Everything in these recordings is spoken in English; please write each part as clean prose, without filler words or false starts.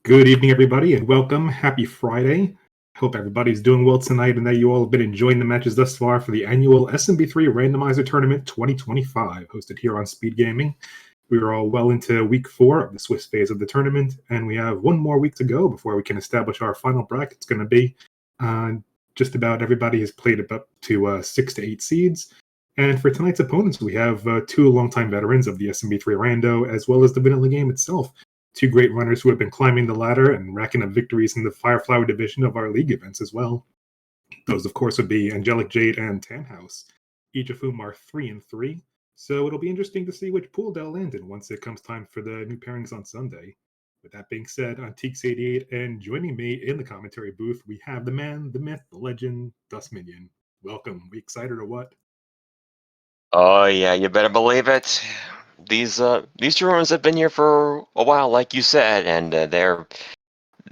Good evening, everybody, and welcome. Happy Friday. Hope everybody's doing well tonight and that you all have been enjoying the matches thus far for the annual SMB3 Randomizer Tournament 2025, hosted here on SpeedGaming. We are all well into week 4 of the Swiss phase of the tournament, and we have one more week to go before we can establish our final bracket. It's going to be just about everybody has played up to 6 to 8 seeds. And for tonight's opponents, we have two longtime veterans of the SMB3 Rando, as well as the vanilla game itself. Two great runners who have been climbing the ladder and racking up victories in the Fireflower division of our league events as well. Those, of course, would be AngelicJade and Tannhaus, each of whom are 3-3. So it'll be interesting to see which pool they'll land in once it comes time for the new pairings on Sunday. With that being said, AngelicJade, and joining me in the commentary booth, we have the man, the myth, the legend, Dust Minion. Welcome. We excited or what? Oh yeah, you better believe it. These two runners have been here for a while, like you said, and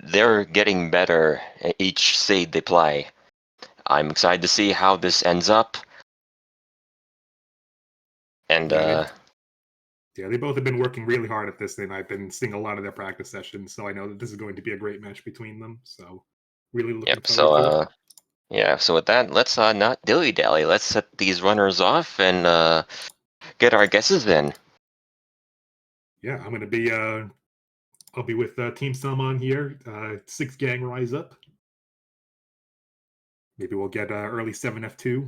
they're getting better at each seed they play. I'm excited to see how this ends up. And yeah, they both have been working really hard at this, and I've been seeing a lot of their practice sessions, so I know that this is going to be a great match between them. So really looking yep. forward to it. Yeah. So with that, let's not dilly dally. Let's set these runners off and get our guesses in. Yeah, I'm gonna be I'll be with Team Salmon here. 6 gang rise up. Maybe we'll get early 7F2.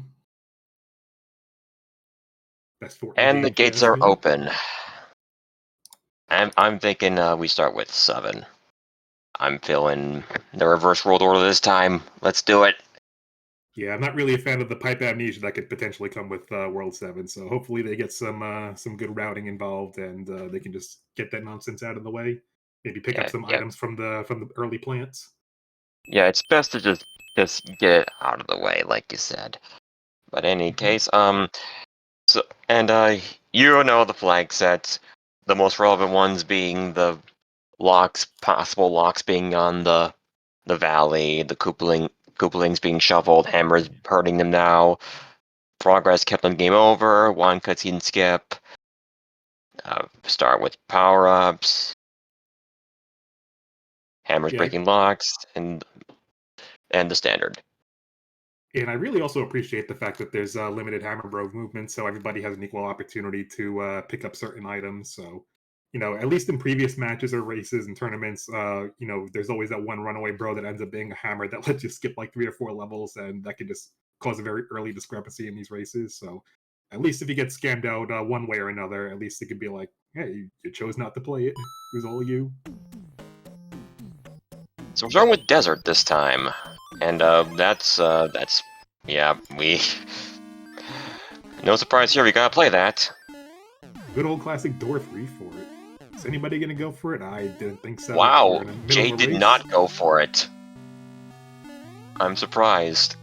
Best 4 And the gates are open. I'm thinking we start with 7. I'm feeling the reverse world order this time. Let's do it. Yeah, I'm not really a fan of the pipe amnesia that could potentially come with World 7, so hopefully they get some good routing involved and they can just get that nonsense out of the way. Maybe pick up some items from the early plants. Yeah, it's best to just get it out of the way, like you said. But in any case, so you know the flag sets, the most relevant ones being the possible locks being on the valley, the Koopalings being shoveled, hammers hurting them now, progress kept on game over, one cutscene skip, start with power-ups, hammers breaking locks, and the standard. And I really also appreciate the fact that there's limited hammer bro movement, so everybody has an equal opportunity to pick up certain items. So, at least in previous matches or races and tournaments, there's always that one runaway bro that ends up being a hammer that lets you skip like 3 or 4 levels, and that can just cause a very early discrepancy in these races. So, at least if you get scammed out one way or another, at least it could be like, hey, you chose not to play it. It was all you. So we're starting with desert this time, and that's yeah, we no surprise here. We gotta play that. Good old classic door 3 for it. Is anybody gonna go for it? I didn't think so. Wow, Jade did not go for it. I'm surprised.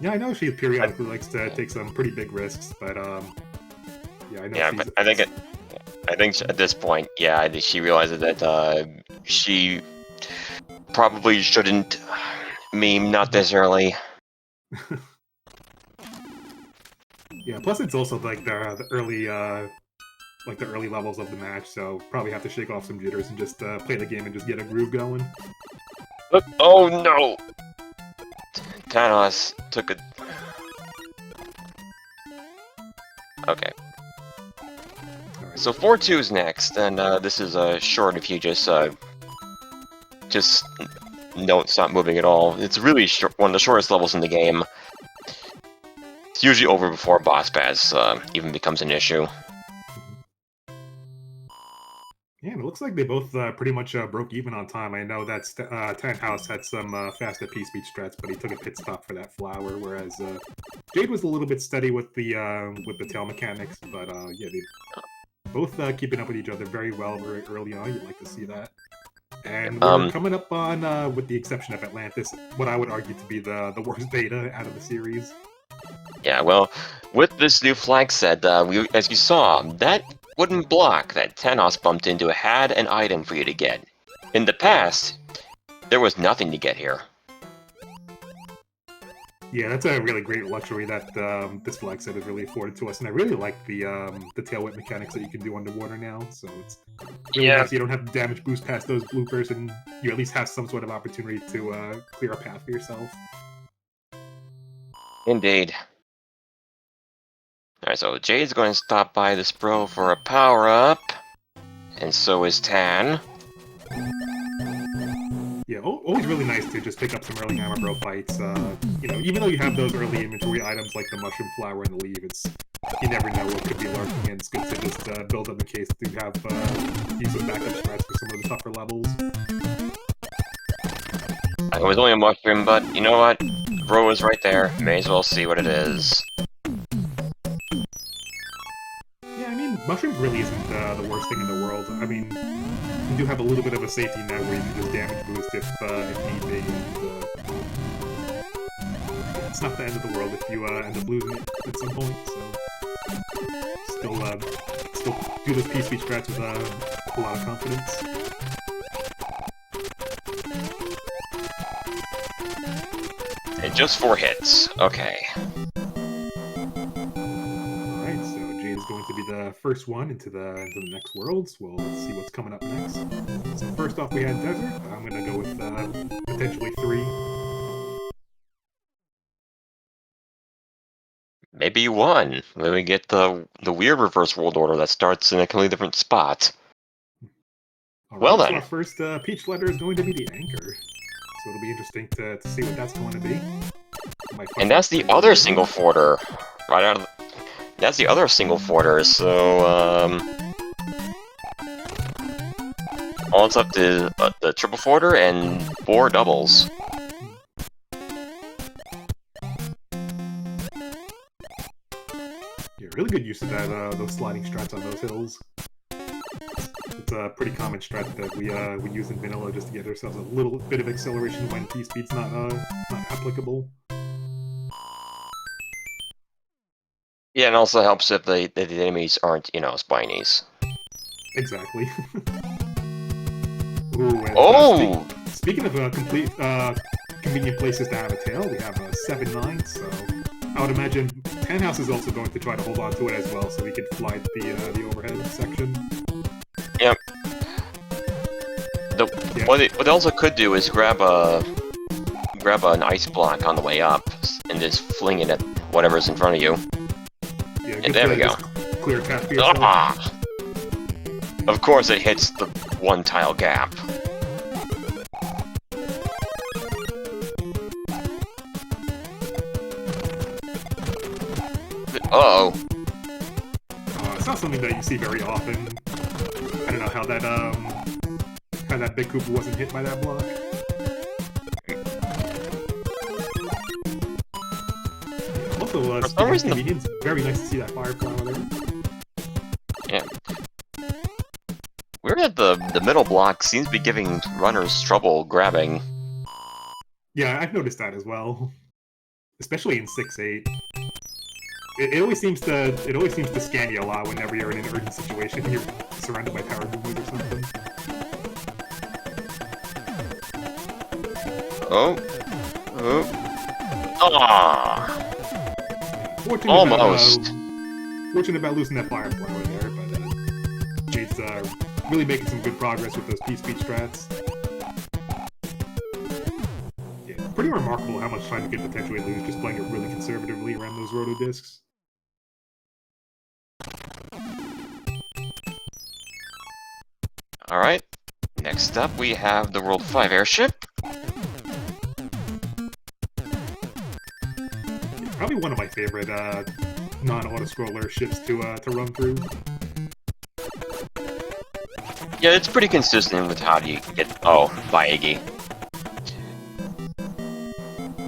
Yeah, I know she periodically likes to take some pretty big risks, but yeah, I know. Yeah, but I think at this point, yeah, she realizes that she probably shouldn't meme not this early. Yeah, plus it's also like the early levels of the match, so probably have to shake off some jitters and just play the game and just get a groove going. Oh no! Tannhaus took a... Okay. Right. So 4-2's next, and this is short if you just don't stop moving at all. It's really one of the shortest levels in the game. It's usually over before boss pass even becomes an issue. Yeah, and it looks like they both pretty much broke even on time. I know that Tannhaus had some faster P-speed strats, but he took a pit stop for that flower, whereas Jade was a little bit steady with the tail mechanics, but yeah, they both keeping up with each other very well very early on. You'd like to see that. And we're coming up on, with the exception of Atlantis, what I would argue to be the worst beta out of the series. Yeah, well, with this new flag set, as you saw, that wooden block that Tannhaus bumped into had an item for you to get. In the past, there was nothing to get here. Yeah, that's a really great luxury that this flag set has really afforded to us, and I really like the tail whip mechanics that you can do underwater now. So it's really nice. You don't have to damage boost past those bloopers, and you at least have some sort of opportunity to clear a path for yourself. Indeed. Alright, so Jade's going to stop by this bro for a power-up, and so is Tan. Yeah, always really nice to just pick up some early hammer bro fights. You know, even though you have those early inventory items like the mushroom flower and the leaf, you never know what could be lurking, and it's good to just build up in case to have use some backup strats for some of the tougher levels. It was only a mushroom, but you know what? Bro is right there. May as well see what it is. Yeah, I mean, mushrooms really isn't the worst thing in the world. I mean, you do have a little bit of a safety net where you can just damage boost if need be. And, it's not the end of the world if you end up losing it at some point. So still do those P-Speed strats with a lot of confidence. And just 4 hits. Okay. Is going to be the first one into the next worlds. Well, let's see what's coming up next. So first off, we had Desert. I'm gonna go with potentially 3. Maybe 1. When we get the weird reverse world order that starts in a completely different spot. All well right, then. So our first peach letter is going to be the Anchor. So it'll be interesting to see what that's going to be. And that's the other single forter. Right out of the... That's the other single forter, so, all it's up to the triple forter and 4 doubles. Yeah, really good use of that, those sliding strats on those hills. It's a pretty common strat that we use in vanilla just to get ourselves a little bit of acceleration when P-Speed's not applicable. Yeah, and also helps if the enemies aren't, you know, spinies. Exactly. Ooh, and, oh! Speaking of convenient places to have a tail, we have a 7-9, so I would imagine Tannhaus is also going to try to hold on to it as well, so we could fly the overhead section. Yep. What they also could do is grab an ice block on the way up and just fling it at whatever's in front of you. Yeah, and there we go. Clear a path for yourself. Ah! Of course it hits the 1 tile gap. Uh-oh. It's not something that you see very often. I don't know how that big Koopa wasn't hit by that block. Also, for some reason, it's very nice to see that fireflower there. Yeah. Weird that the middle block seems to be giving runners trouble grabbing. Yeah, I've noticed that as well. Especially in 6-8. It always seems to scan you a lot whenever you're in an urgent situation and you're surrounded by power movement or something. Oh. Ah. Almost. Fortunate about losing that fireflower there, but Jade's really making some good progress with those P-Speed strats. Yeah, pretty remarkable how much time you could potentially lose just playing it really conservatively around those roto discs. Alright. Next up we have the World 5 airship. Probably one of my favorite non-auto-scroller ships to run through. Yeah, it's pretty consistent with how do you get... Oh, by Iggy.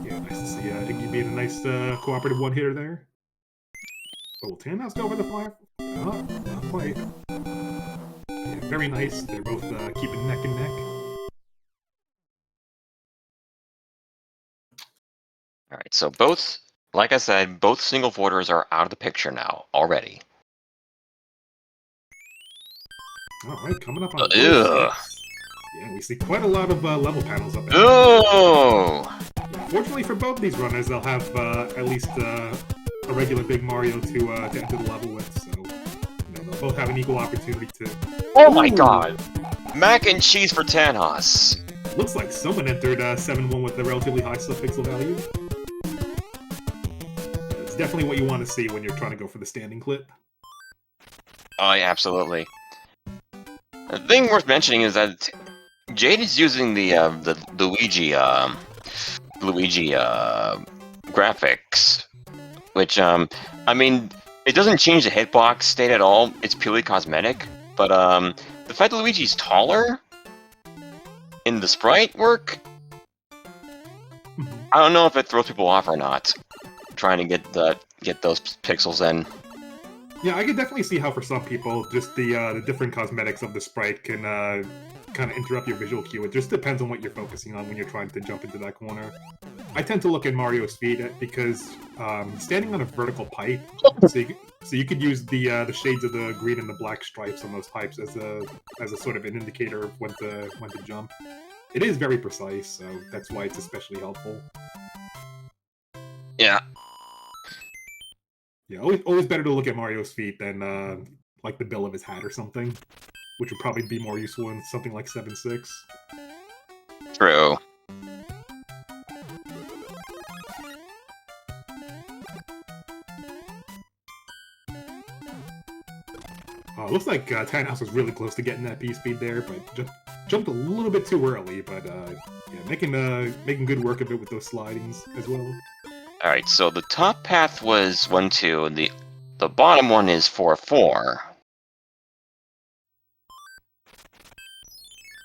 Yeah, nice to see Iggy being a nice cooperative one-hitter there. Oh, will Tannhaus go over the fire? No, not quite. Yeah, very nice. They're both keeping neck and neck. Alright, so both... Like I said, both single forters are out of the picture now, already. Alright, coming up on Yeah, we see quite a lot of level panels up there. Oh! Fortunately for both these runners, they'll have at least a regular Big Mario to enter the level with, so they'll both have an equal opportunity to... Oh my god! Mac and cheese for Tannhaus! Looks like someone entered 7-1 with a relatively high subpixel value. It's definitely what you want to see when you're trying to go for the standing clip. Oh, yeah, absolutely. The thing worth mentioning is that Jade is using the Luigi graphics, which I mean, it doesn't change the hitbox state at all. It's purely cosmetic. But the fact that Luigi's taller in the sprite work, I don't know if it throws people off or not. Trying to get those pixels in. Yeah, I can definitely see how for some people, just the different cosmetics of the sprite can kind of interrupt your visual cue. It just depends on what you're focusing on when you're trying to jump into that corner. I tend to look at Mario's feet because standing on a vertical pipe, so you could use the shades of the green and the black stripes on those pipes as a sort of an indicator of when to jump. It is very precise, so that's why it's especially helpful. Yeah. Yeah, always better to look at Mario's feet than like the bill of his hat or something, which would probably be more useful in something like 7.6. True. Looks like Tannhaus was really close to getting that P-speed there, but just jumped a little bit too early. But yeah, making good work of it with those slidings as well. All right, so the top path was 1-2, and the bottom one is 4-4.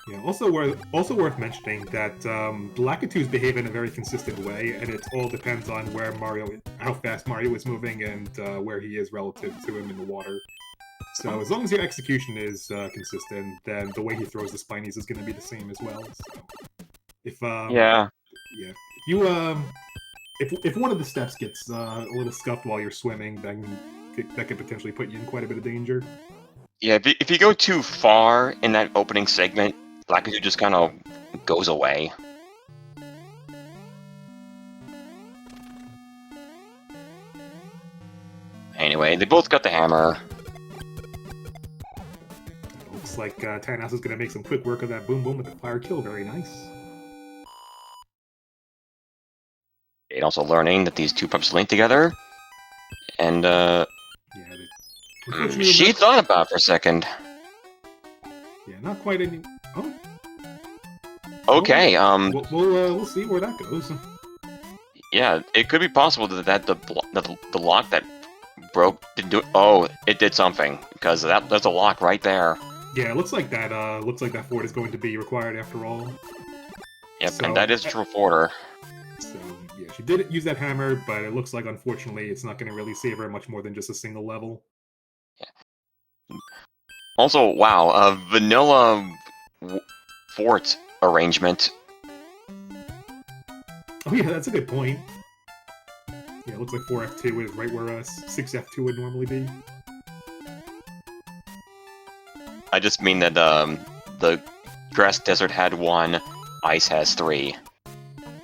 Yeah. Also worth mentioning that Lakitus behave in a very consistent way, and it all depends on how fast Mario is moving, and where he is relative to him in the water. So as long as your execution is consistent, then the way he throws the spinies is going to be the same as well. So if if one of the steps gets a little scuffed while you're swimming, then that could potentially put you in quite a bit of danger. Yeah, if you go too far in that opening segment, Lakitu just kind of goes away. Anyway, they both got the hammer. Looks like Tannhaus is going to make some quick work of that boom boom with the fire kill. Very nice. And also learning that these two pups link together. And, she thought about it for a second. Yeah, not quite any... Oh. Okay, We'll see where that goes. Yeah, it could be possible that the lock that broke didn't do it. Oh, it did something, because there's a lock right there. Yeah, it looks like that fort is going to be required after all. Yep, so, and that is true for her. So, yeah, she did use that hammer, but it looks like, unfortunately, it's not going to really save her much more than just a single level. Yeah. Also, wow, a vanilla fort arrangement. Oh yeah, that's a good point. Yeah, it looks like 4F2 is right where 6F2 would normally be. I just mean that the grass desert had 1, ice has 3.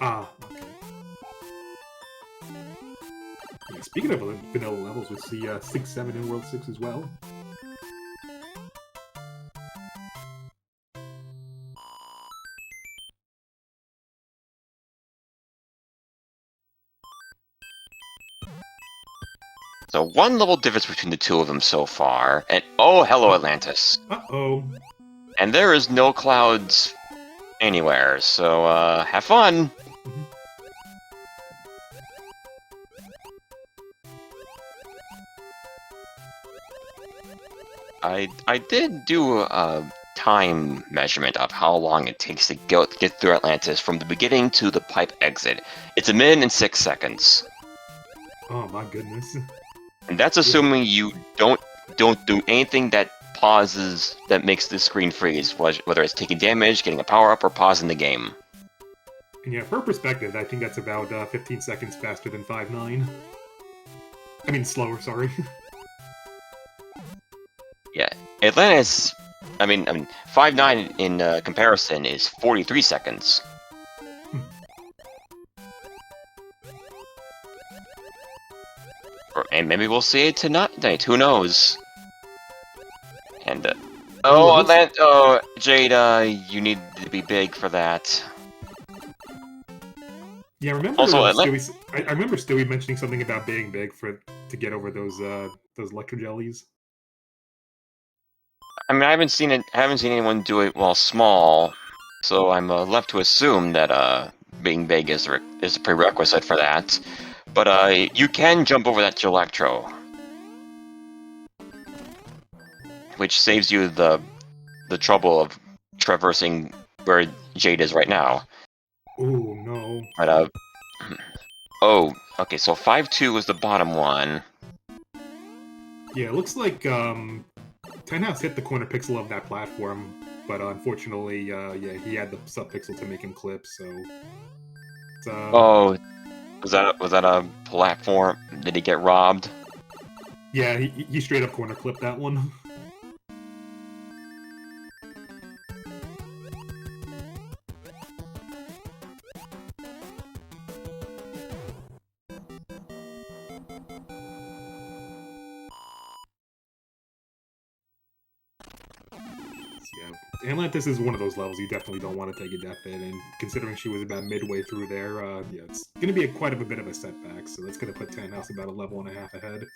Ah, okay. Yeah, speaking of vanilla levels, we see 6-7 in World 6 as well. So 1 level difference between the two of them so far, and oh, hello Atlantis. Uh-oh. And there is no clouds anywhere, so have fun. I did do a time measurement of how long it takes to get through Atlantis from the beginning to the pipe exit. It's 1 minute and 6 seconds. Oh my goodness. And that's assuming you don't do anything that makes the screen freeze, whether it's taking damage, getting a power-up, or pausing the game. And yeah, for perspective, I think that's about 15 seconds faster than 5.9. I mean, slower, sorry. Yeah, Atlantis, I mean 5.9 in comparison is 43 seconds. And maybe we'll see it tonight. Who knows? And Jade, you need to be big for that. Yeah, I remember. Also, I remember Stewie mentioning something about being big to get over those electro jellies. I mean, I haven't seen anyone do it while small, so I'm left to assume that being big is a prerequisite for that. But you can jump over that Electro, which saves you the trouble of traversing where Jade is right now. Oh no! But oh, okay. So 5-2 was the bottom one. Yeah, it looks like Tannhaus hit the corner pixel of that platform, but unfortunately, yeah, he had the sub-pixel to make him clip, so... Oh, was that a platform? Did he get robbed? Yeah, he straight up corner clipped that one. Atlantis is one of those levels you definitely don't want to take a death hit, and considering she was about midway through there, yeah, it's going to be quite a bit of a setback, so that's going to put Tannhaus about a level and a half ahead.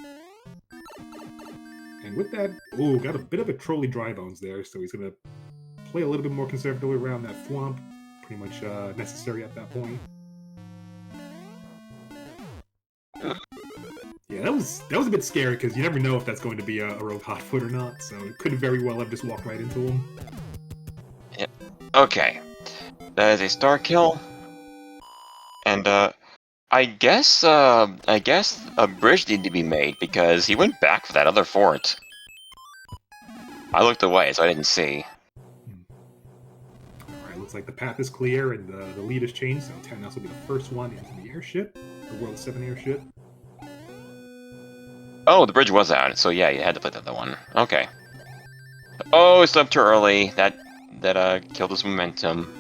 And with that, ooh, got a bit of a trolley dry bones there, so he's going to play a little bit more conservatively around that thwomp, pretty much necessary at that point. Yeah, that was a bit scary, because you never know if that's going to be a rogue hotfoot or not, so it could very well have just walked right into him. Yep. Okay. That is a star kill. And I guess a bridge needed to be made because he went back for that other fort. I looked away, so I didn't see. Alright, looks like the path is clear and the lead is changed, so Tannhaus will be the first one into the airship, the World 7 airship. Oh, the bridge was out, so yeah, you had to play the other one. Okay. Oh, it's up too early. That killed his momentum.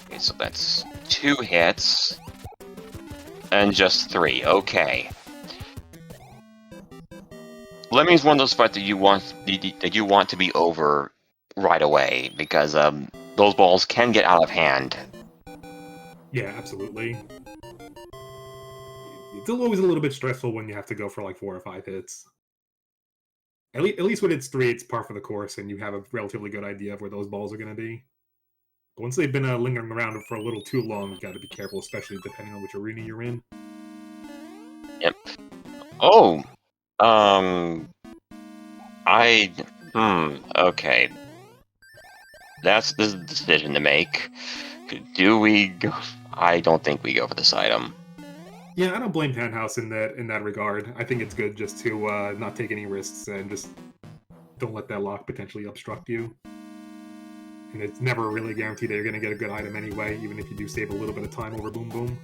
Okay, so that's 2 hits. And just 3, okay. Lemming's one of those fights that you want to be over right away, because those balls can get out of hand. Yeah, absolutely. It's always a little bit stressful when you have to go for like 4 or 5 hits. At least when it's 3, it's par for the course, and you have a relatively good idea of where those balls are going to be. But once they've been lingering around for a little too long, you've got to be careful, especially depending on which arena you're in. Yep. Oh! Okay. This is a decision to make. Do we go? I don't think we go for this item. Yeah, I don't blame Tannhaus in that regard. I think it's good just to not take any risks and just don't let that lock potentially obstruct you. And it's never really guaranteed that you're going to get a good item anyway, even if you do save a little bit of time over Boom Boom.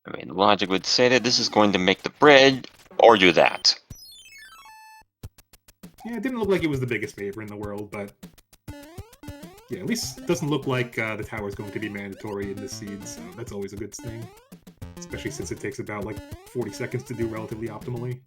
I mean, logic would say that this is going to make the bridge, or do that. Yeah, it didn't look like it was the biggest favor in the world, but... yeah, at least it doesn't look like the tower is going to be mandatory in this seed, so that's always a good thing. Especially since it takes about, like, 40 seconds to do relatively optimally.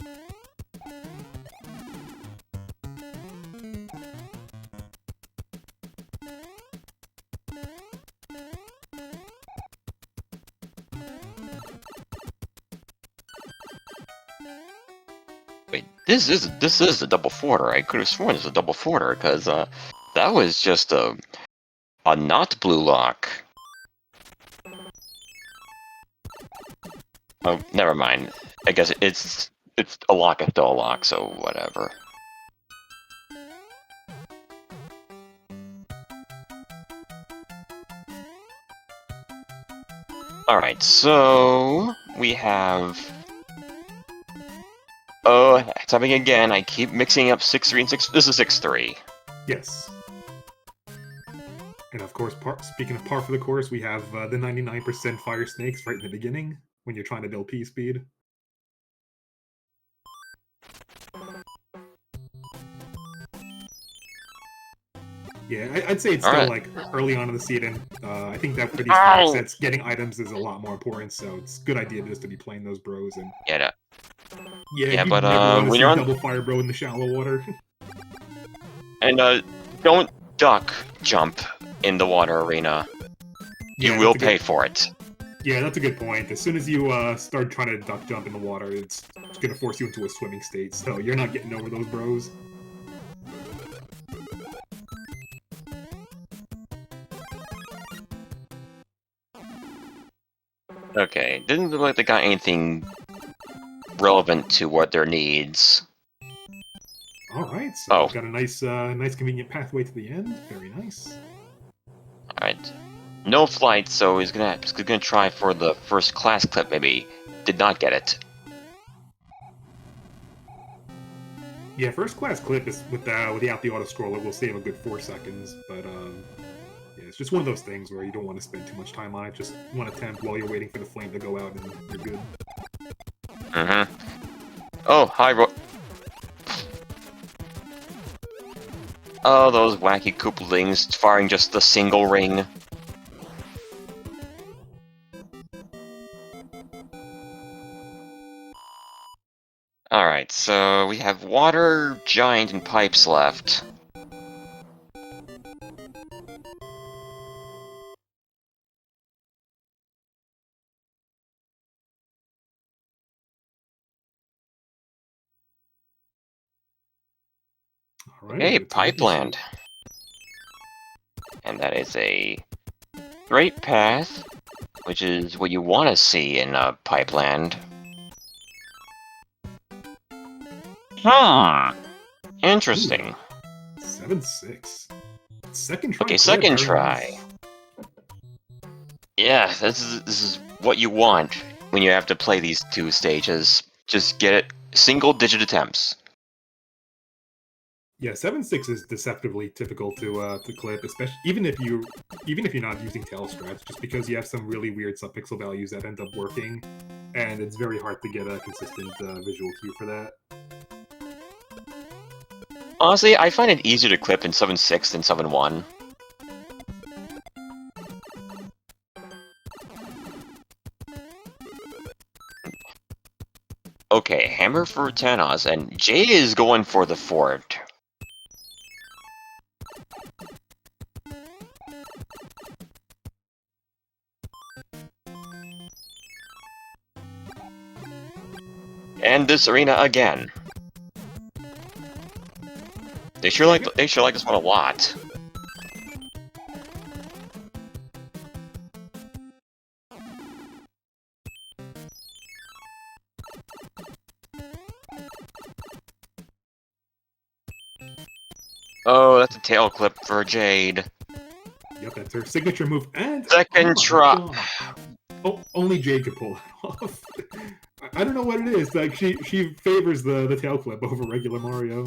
Wait, this is a double forter. I could have sworn it's a double forter, because that was just a not blue lock. Oh, never mind. I guess it's a lock and still a lock, so whatever. Alright, so we have... oh, it's happening again. I keep mixing up 6-3 and 6. This is 6-3. Yes. And of course, speaking of par for the course, we have the 99% fire snakes right in the beginning when you're trying to build P-speed. Yeah, I'd say it's still like early on in the season. I think that for these flag sets, getting items is a lot more important. So it's a good idea just to be playing those bros and you but never want to when see you're on double fire bro in the shallow water. And don't duck jump in the water arena. You will pay for it. Yeah, that's a good point. As soon as you start trying to duck jump in the water, it's going to force you into a swimming state, so you're not getting over those bros. Okay, didn't look like they got anything relevant to what their needs. Alright, so we've got a nice convenient pathway to the end. Very nice. Alright. No flight, so he's gonna try for the first class clip, maybe. Did not get it. Yeah, first class clip is without the auto scroller will save a good 4 seconds, but yeah, it's just one of those things where you don't want to spend too much time on it. Just one attempt while you're waiting for the flame to go out, and you're good. Oh, hi, oh, those wacky Koopalings firing just the single ring. Alright, so we have water, giant, and pipes left. Okay, Pipeland. And that is a straight path, which is what you want to see in a Pipeland. Interesting. 7-6. Second try. Okay, second try. Nice. Yeah, this is what you want when you have to play these two stages. Just get it single-digit attempts. Yeah, 7-6 is deceptively difficult to clip, especially even if you're not using tail strats, just because you have some really weird subpixel values that end up working, and it's very hard to get a consistent visual cue for that. Honestly, I find it easier to clip in 7.6 than 7.1. Okay, hammer for Tannhaus, and Jade is going for the fort. And this arena again. They sure like this one a lot. Oh, that's a tail clip for Jade. Yep, that's her signature move. And second try. Oh, only Jade could pull that off. I don't know what it is. Like she favors the tail clip over regular Mario.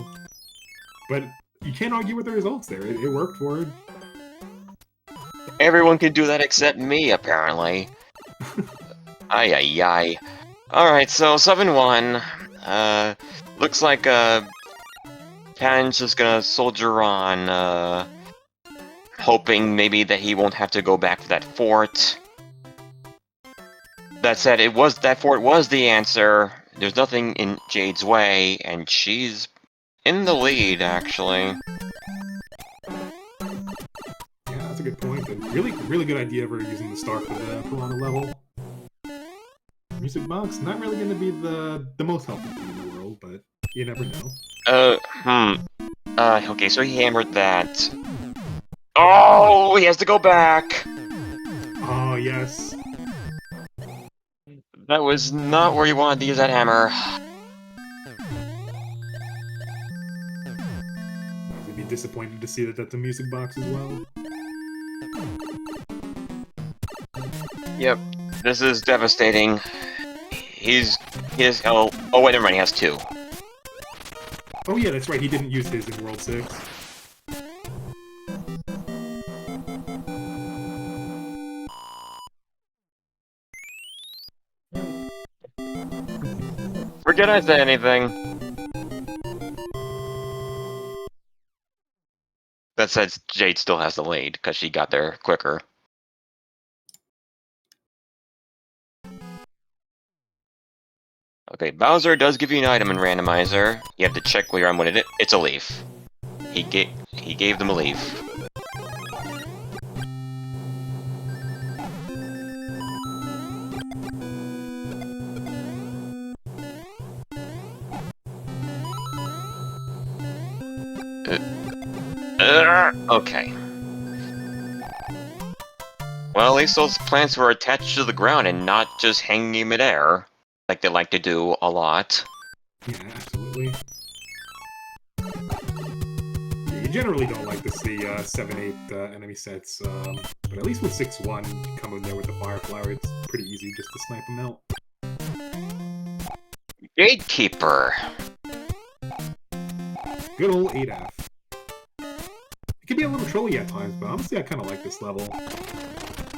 But you can't argue with the results there. It worked for her. Everyone can do that except me, apparently. Ay ay ay. Alright, so 7-1. Looks like Tan's just gonna soldier on, hoping maybe that he won't have to go back to that fort. That said, that fort was the answer. There's nothing in Jade's way, and she's in the lead, actually. Yeah, that's a good point. And really good idea of her using the star for the Piranha level. Music box, not really going to be the most helpful thing in the world, but you never know. Okay, so he hammered that. Oh, he has to go back! Oh, yes. That was not where you wanted to use that hammer. I'd be disappointed to see that that's a music box as well. Yep, this is devastating. He has, oh wait, never mind, he has 2. Oh yeah, that's right, he didn't use his in World 6. did I say anything? That says Jade still has the lead, because she got there quicker. Okay, Bowser does give you an item in Randomizer. You have to check where you're on when it's a leaf. He gave them a leaf. Okay. Well, at least those plants were attached to the ground and not just hanging in midair, like they like to do a lot. Yeah, absolutely. Yeah, you generally don't like to see 7-8 enemy sets, but at least with 6-1, you come in there with the Fire Flower, it's pretty easy just to snipe them out. Gatekeeper. Good old 8F. It can be a little trolly at times, but honestly I kind of like this level.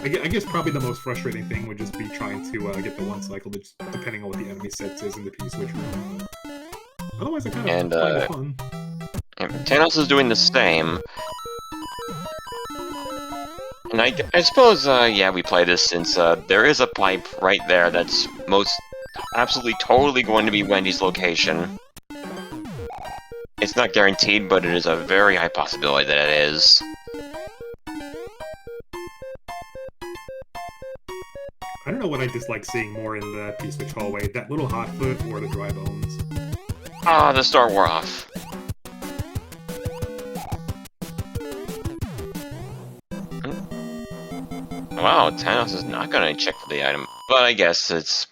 I guess probably the most frustrating thing would just be trying to get the one cycle, depending on what the enemy sets is in the P-switch room. But otherwise I kind of find it fun. Tannhaus is doing the same. And I suppose, yeah, we play this since there is a pipe right there that's absolutely totally going to be Wendy's location. It's not guaranteed, but it is a very high possibility that it is. I don't know what I dislike seeing more in the P-switch hallway, that little hot foot or the dry bones. Ah, the star wore off. Wow, Tannhaus is not gonna check for the item, but I guess it's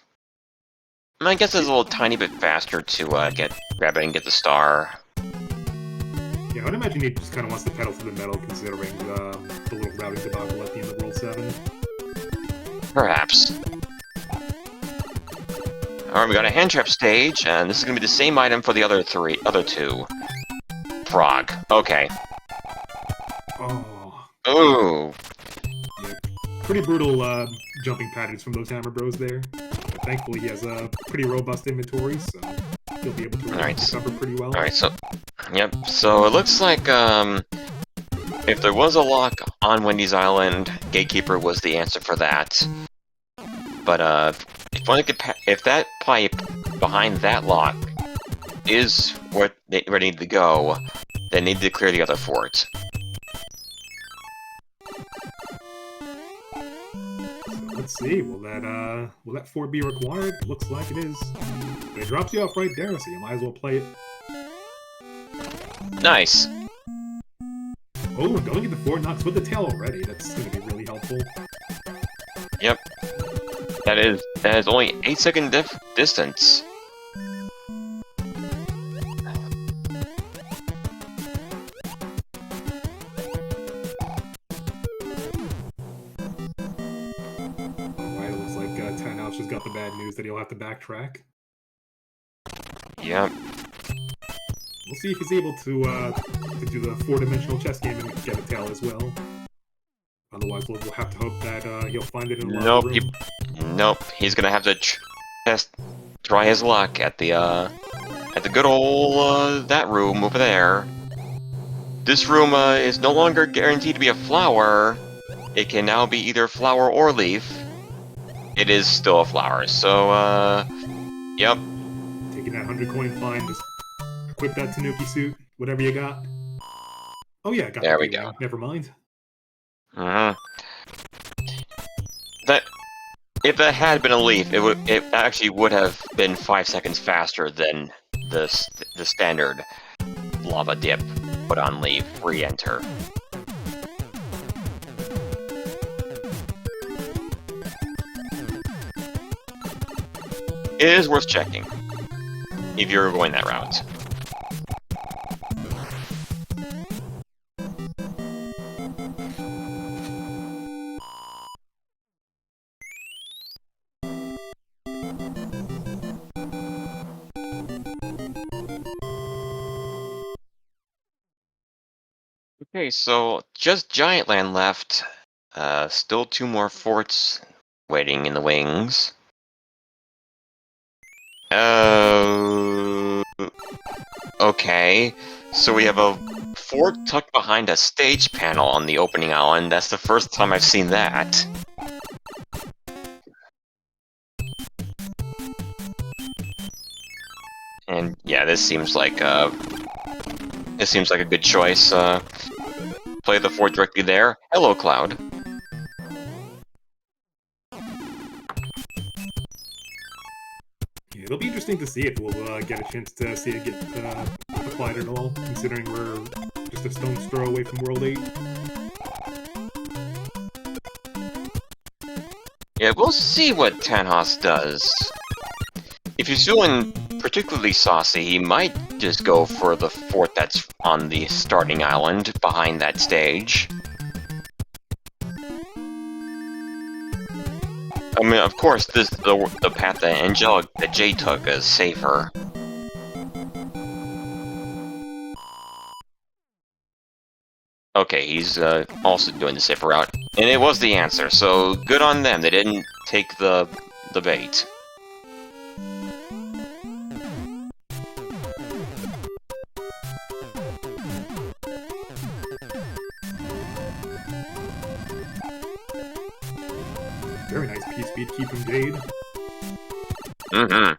a little tiny bit faster to grab it and get the star. Yeah, I would imagine he just kind of wants to pedal to the metal, considering the little routing debacle at the end of World 7. Perhaps. Alright, we got a hand trap stage, and this is gonna be the same item for the other two. Frog. Okay. Oh. Ooh. Yeah. Pretty brutal jumping patterns from those Hammer Bros there. But thankfully he has a pretty robust inventory, so he'll be able to recover pretty well. Alright, so... Yep, so it looks like, if there was a lock on Wendy's Island, Gatekeeper was the answer for that. But, if that pipe behind that lock is where they need to go, they need to clear the other fort. So let's see, will that fort be required? Looks like it is. But it drops you off right there, so you might as well play it. Nice. Oh, going into Fort Knox with the tail already. That's going to be really helpful. Yep. That is only 8-second distance. Alright, it looks like Tannhaus just got the bad news that he'll have to backtrack. Yep. We'll see if he's able to do the 4-dimensional chess game and get a tail as well. Otherwise, we'll have to hope that he'll find it in the lava room. Nope, he's gonna have to try his luck at the good old that room over there. This room is no longer guaranteed to be a flower. It can now be either flower or leaf. It is still a flower, so yep. Taking that 100-coin fine, just equip that Tanuki suit, whatever you got. Oh yeah, got there the we go. Never mind. If that had been a leaf, it actually would have been 5 seconds faster than the standard lava dip. Put on leaf, re-enter. It is worth checking if you're going that route. Okay, so just Giant Land left. Still 2 more forts waiting in the wings. Okay. So we have a fort tucked behind a stage panel on the opening island. That's the first time I've seen that. And yeah, this seems like a good choice. Play the fort directly there. Hello, Cloud. Yeah, it'll be interesting to see if we'll get a chance to see it get applied at all, considering we're just a stone's throw away from World 8. Yeah, we'll see what Tannhaus does. If he's feeling particularly saucy, he might just go for the fort that's on the starting island behind that stage. I mean, of course, the path that AngelicJade took is safer. Okay, he's also doing the safer route, and it was the answer. So good on them. They didn't take the bait. Very nice P-speed key from Jade. Mm-hmm.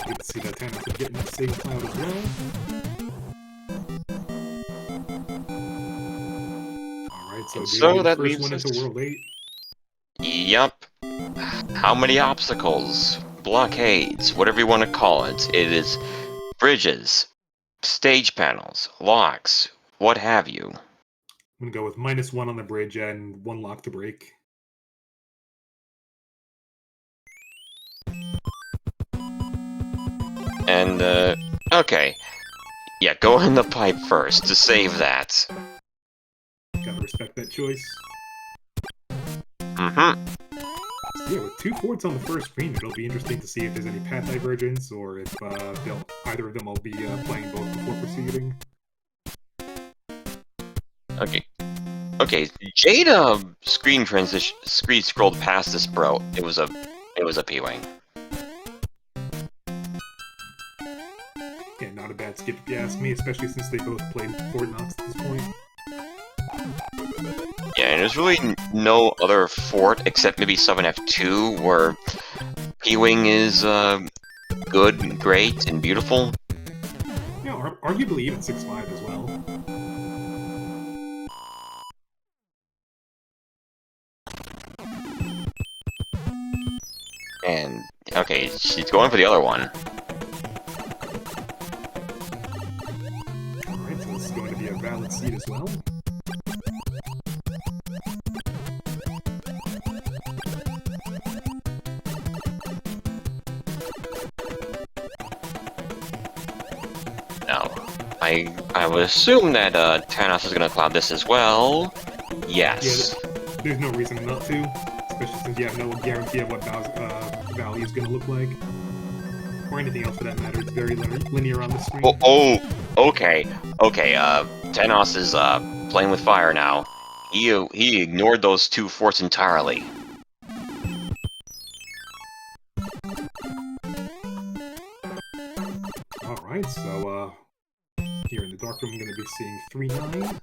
Good to see that Tannhaus is getting that same Cloud as well. Alright, so Jade that first leaves one us. into World 8. Yup. How many obstacles, blockades, whatever you want to call it. It is bridges, stage panels, locks, what have you. I'm gonna go with -1 on the bridge and 1 lock to break. And, okay. Yeah, go in the pipe first to save that. Gotta respect that choice. Mm-hmm. So yeah, with 2 forts on the first screen, it'll be interesting to see if there's any path divergence, or if either of them will be playing both before proceeding. Okay. Okay, Jade screen scrolled past this, bro. It was a P-wing. Yeah, not a bad skip if you ask me, especially since they both played Fort Knox at this point. Yeah, and there's really no other fort except maybe 7F2 where P-wing is good, great, and beautiful. Yeah, arguably even 6-5 as well. And okay, she's going for the other one. Alright, so this is going to be a valid seed as well. Now, I would assume that Tannhaus is gonna cloud this as well. Yes. Yeah, there's no reason not to, especially since you have no guarantee of what value is going to look like. Or anything else for that matter, it's very linear on the screen. Okay. Tannhaus is playing with fire now. He ignored those 2 forts entirely. Alright, so here in the dark room I'm going to be seeing 3-9.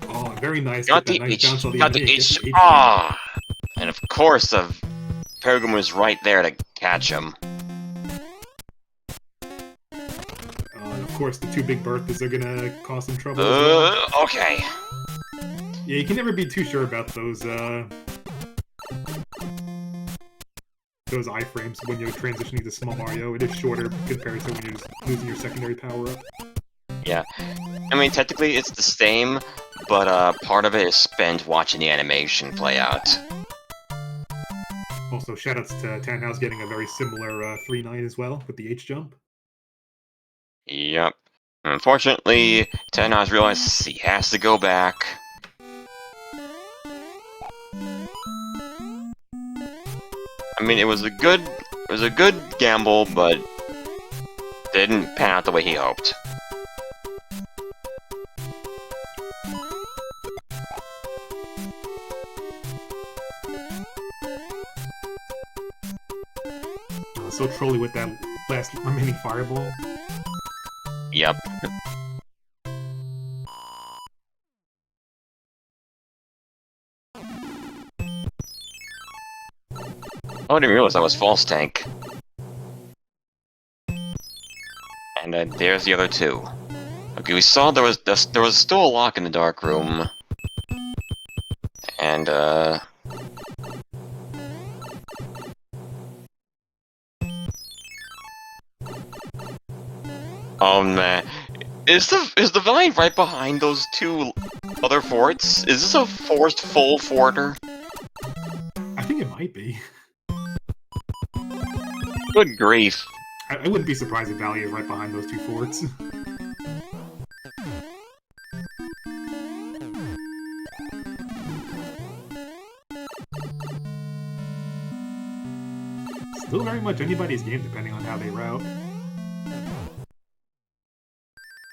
Oh, very nice. Got the nice H. bounce on Got the enemy. H. Ah! And of course, the Peregrine was right there to catch him. And of course, the 2 big Berthas are going to cause some trouble as well. Okay. Yeah, you can never be too sure about those iframes when you're transitioning to Small Mario. It is shorter compared to when you're just losing your secondary power-up. Yeah. I mean, technically it's the same, but part of it is spent watching the animation play out. Also, shoutouts to Tannhaus getting a very similar 3-9 as well, with the H-jump. Yep. Unfortunately, Tannhaus realizes he has to go back. I mean, it was a good gamble, but didn't pan out the way he hoped. so trolly with that last remaining fireball. Yep. Oh, I didn't realize that was false tank. And there's the other two. Okay, we saw there was still a lock in the dark room. And oh man, is the vine right behind those two other forts? Is this a forced full forter? I think it might be. Good grief. I wouldn't be surprised if Valley is right behind those two forts. Still very much anybody's game, depending on how they route.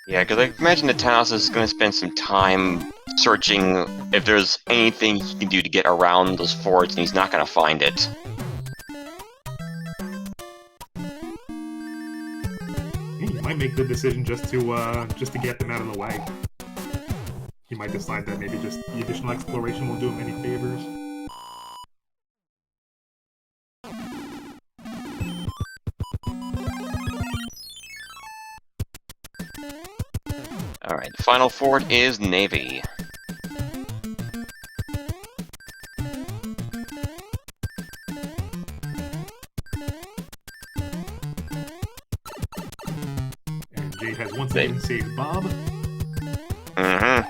Yeah, because I imagine the Tannhaus is going to spend some time searching if there's anything he can do to get around those forts, and he's not going to find it. He might make the decision just to get them out of the way. He might decide that maybe just the additional exploration won't do him any favors. Alright, the final fort is Navy. And Jade has once again saved Bob. Mm-hmm.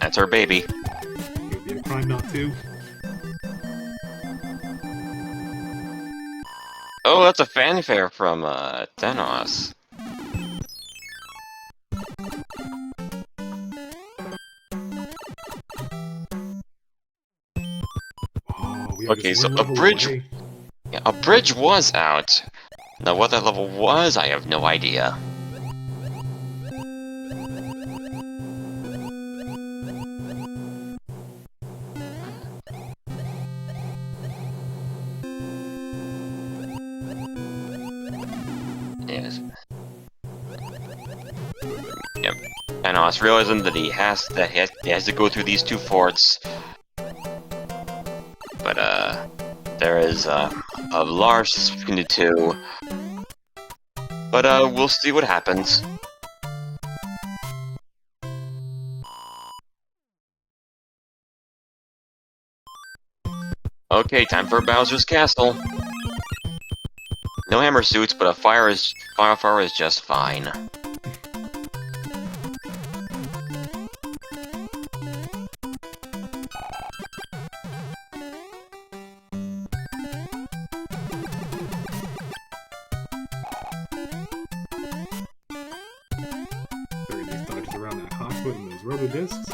That's our baby. It would be a crime not to. Oh, that's a fanfare from Tannhaus. Oh, we have Okay, just so one a level bridge. away. Yeah, a bridge was out. Now, what that level was, I have no idea. Yes. Yep. And I was realizing that he has to go through these two forts. But there is a large between the two. But we'll see what happens. Okay, time for Bowser's Castle. No hammer suits, but a fire is just fine. Very nice dodges around that hot foot and those roto discs.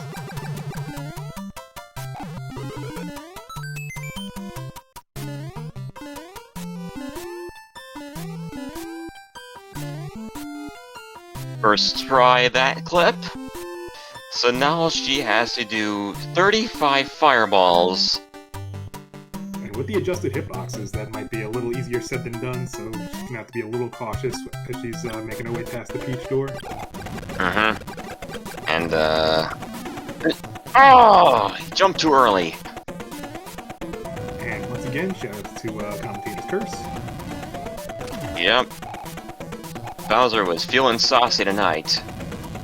First try that clip. So now she has to do 35 fireballs. And with the adjusted hitboxes, that might be a little easier said than done, so she's gonna have to be a little cautious as she's making her way past the peach door. And oh, jumped too early. And once again, shout out to Commentator's Curse. Yep. Bowser was feeling saucy tonight.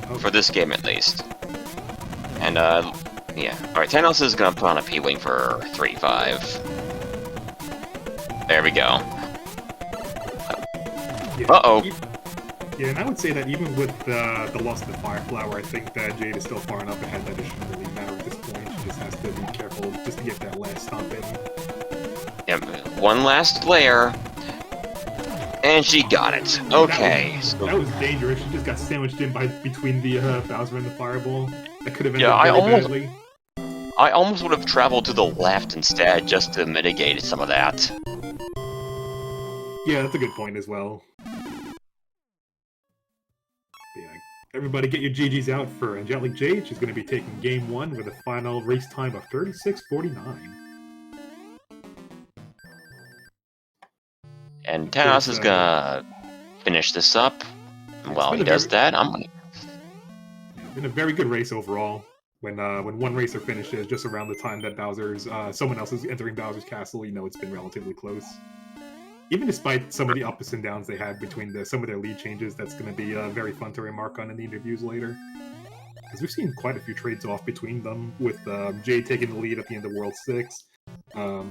Okay. For this game, at least. And, yeah. Alright, Tannhaus is gonna put on a P-Wing for 3-5. There we go. Yeah, uh-oh. Yeah, and I would say that even with the loss of the Fire Flower, I think that Jade is still far enough ahead that it shouldn't really matter at this point. She just has to be careful just to get that last stomp in. Yep, one last layer. And she got it. Okay. That was dangerous. She just got sandwiched in between the Bowser and the Fireball. That could have ended Yeah, very badly. I almost would have traveled to the left instead, just to mitigate some of that. Yeah, that's a good point as well. But yeah, everybody get your GGs out for AngelicJade. She's going to be taking Game 1 with a final race time of 36:49. And Of Tannhaus course, is gonna finish this up. it's While been he a does very, that, I'm gonna. been a very good race overall. When one racer finishes just around the time that someone else is entering Bowser's castle, it's been relatively close. Even despite some of the ups and downs they had between some of their lead changes, that's going to be very fun to remark on in the interviews later. Because we've seen quite a few trades off between them, with Jade taking the lead at the end of World 6. I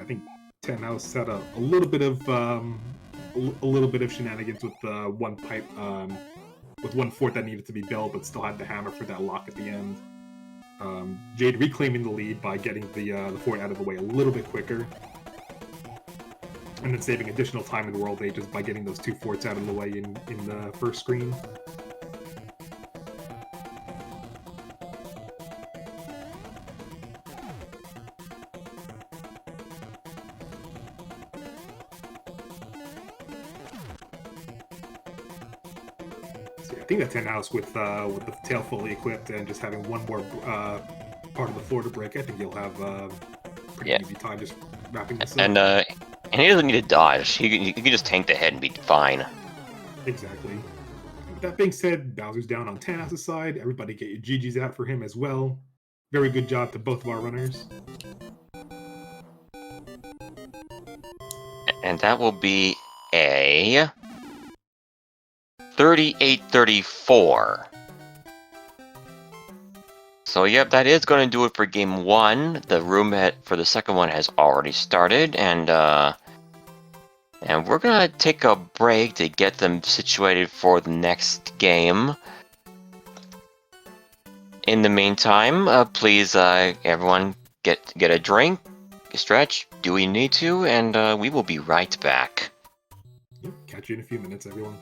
think Tannhaus had a little bit of shenanigans with one pipe, with one fort that needed to be built, but still had the hammer for that lock at the end. Jade reclaiming the lead by getting the fort out of the way a little bit quicker, and then saving additional time in the World Ages by getting those two forts out of the way in the first screen. So I think that Tannhaus with the tail fully equipped and just having one more part of the floor to break, I think you'll have pretty easy time just wrapping this up. And he doesn't need to dodge. He can just tank the head and be fine. Exactly. With that being said, Bowser's down on Tannhaus' side. Everybody get your GGs out for him as well. Very good job to both of our runners. And that will be a 38-34. So yep, that is going to do it for game 1. The room for the second one has already started, and we're going to take a break to get them situated for the next game. In the meantime, please everyone get a drink, stretch, do what you need to, and we will be right back. Yep, catch you in a few minutes, everyone.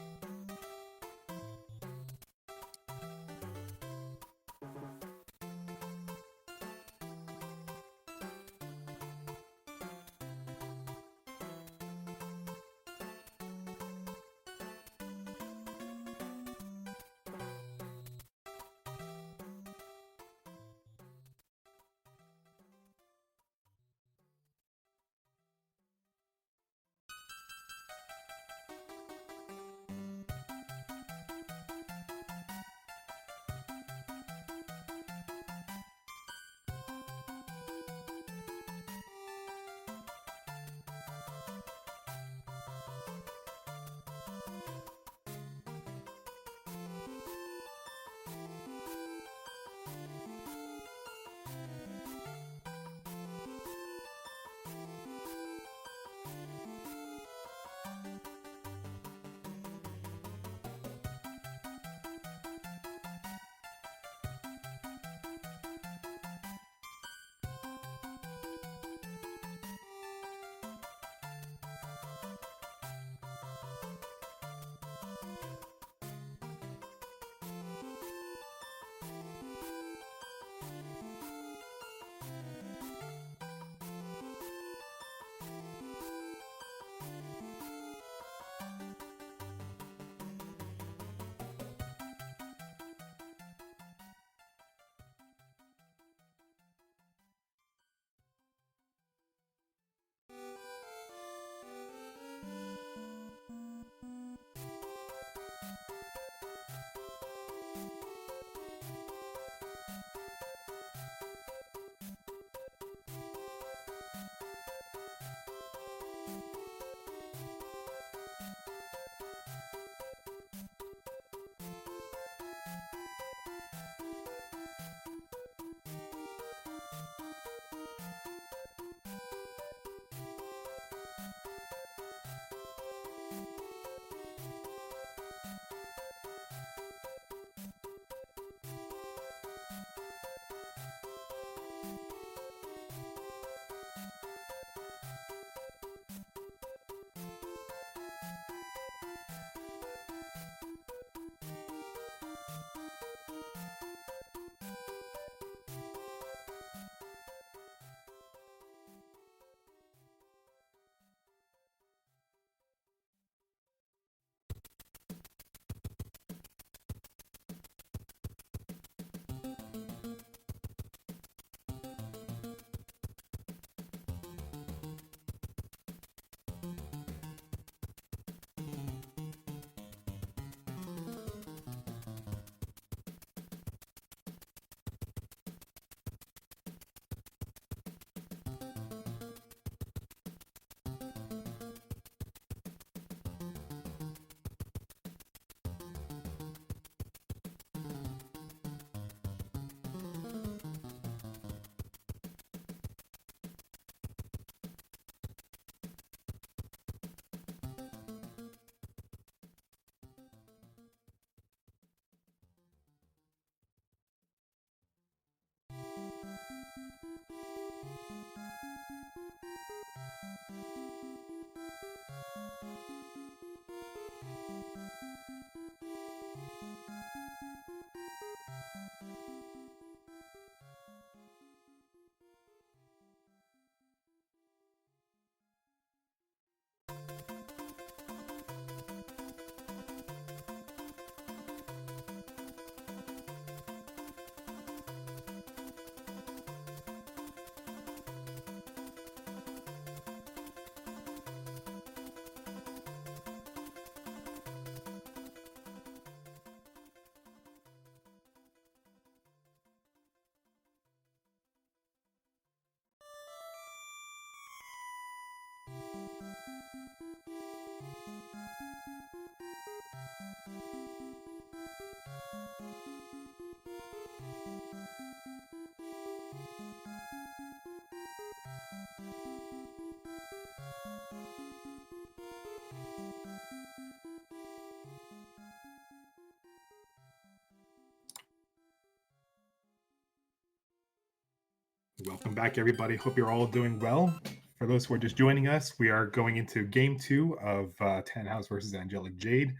Welcome back, everybody. Hope you're all doing well. For those who are just joining us, we are going into Game 2 of Tannhaus versus AngelicJade.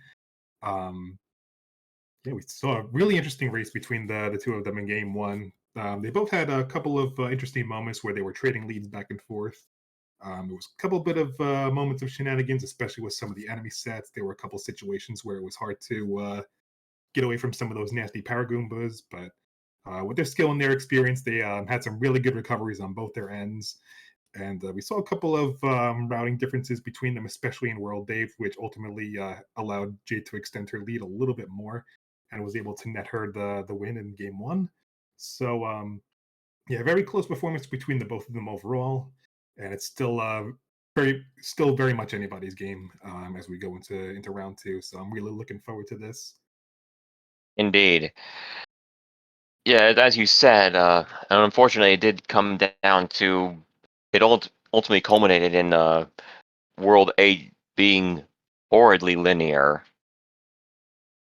Yeah, we saw a really interesting race between the two of them in Game 1. They both had a couple of interesting moments where they were trading leads back and forth. There was a couple bit of moments of shenanigans, especially with some of the enemy sets. There were a couple situations where it was hard to get away from some of those nasty Paragoombas, but with their skill and their experience, they had some really good recoveries on both their ends. And we saw a couple of routing differences between them, especially in World Dave, which ultimately allowed Jade to extend her lead a little bit more and was able to net her the win in Game 1. So, yeah, very close performance between the both of them overall. And it's still very much anybody's game as we go into round 2. So I'm really looking forward to this. Indeed. Yeah, as you said, and unfortunately, it did come down to it. Ultimately culminated in World 8 being horridly linear,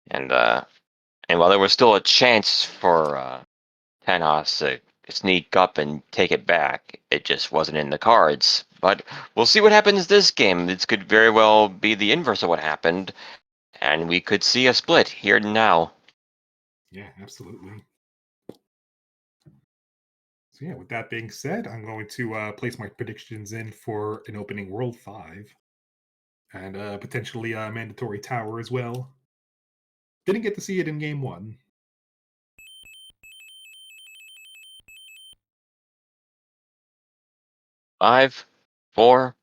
and while there was still a chance for Tannhaus to sneak up and take it back, it just wasn't in the cards. But we'll see what happens this game. This could very well be the inverse of what happened, and we could see a split here and now. Yeah, absolutely. So yeah, with that being said, I'm going to place my predictions in for an opening World 5 and potentially a mandatory tower as well. Didn't get to see it in Game 1. Five, 4,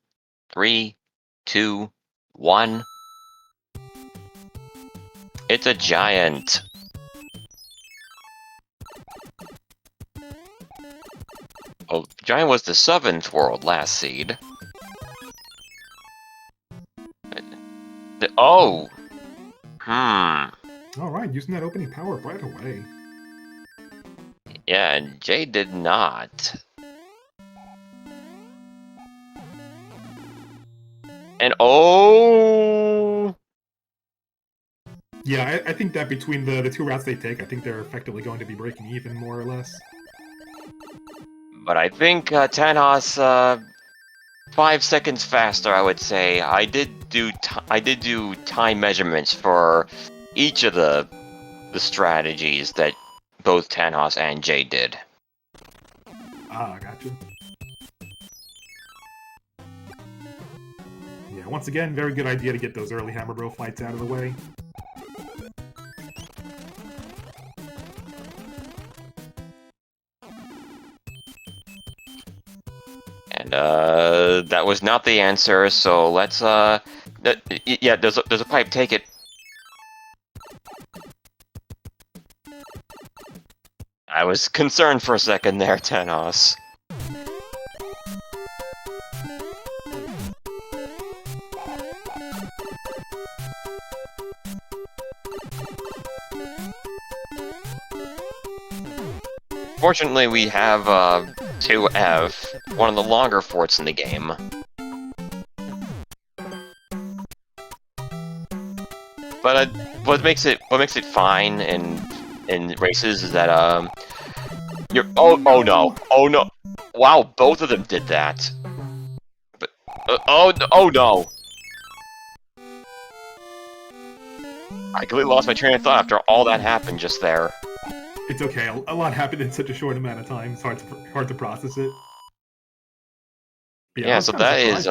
3, 2, 1. It's a giant. Oh, giant was the 7th world last seed. Oh! All right, using that opening power right away. Yeah, and Jay did not. And oh! Yeah, I think that between the two routes they take, I think they're effectively going to be breaking even, more or less. But I think Tannhaus 5 seconds faster, I would say. I did do time measurements for each of the strategies that both Tannhaus and Jay did. Ah, gotcha. Yeah, once again, very good idea to get those early Hammer Bro fights out of the way. And that was not the answer, so let's yeah, there's a pipe, take it. I was concerned for a second there, Tannhaus. Fortunately, we have 2F, one of the longer forts in the game. But what makes it fine in races is that you're oh no, wow, both of them did that. But oh no. I completely lost my train of thought after all that happened just there. It's okay. A lot happened in such a short amount of time. It's hard to process it. But yeah, so that is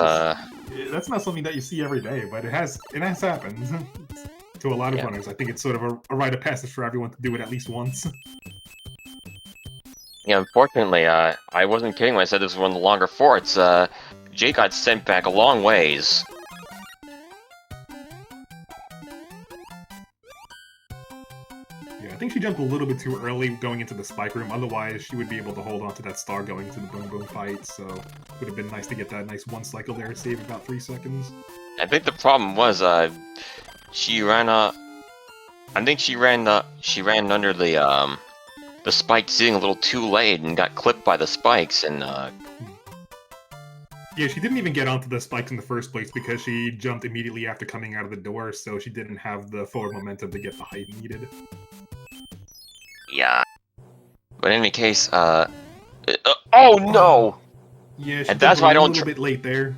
that's not something that you see every day, but it has happened to a lot of runners. I think it's sort of a rite of passage for everyone to do it at least once. Yeah, unfortunately, I wasn't kidding when I said this was one of the longer forts. Jay got sent back a long ways. Yeah, think she jumped a little bit too early going into the spike room. Otherwise, she would be able to hold on to that star going into the boom boom fight. So it would have been nice to get that nice one cycle there, save about 3 seconds. I think the problem was she ran I think she ran under the spike ceiling a little too late and got clipped by the spikes and Yeah, she didn't even get onto the spikes in the first place because she jumped immediately after coming out of the door, so she didn't have the forward momentum to get the height needed. yeah. But in any case, oh no! Yeah, she and that's why I don't a little bit late there.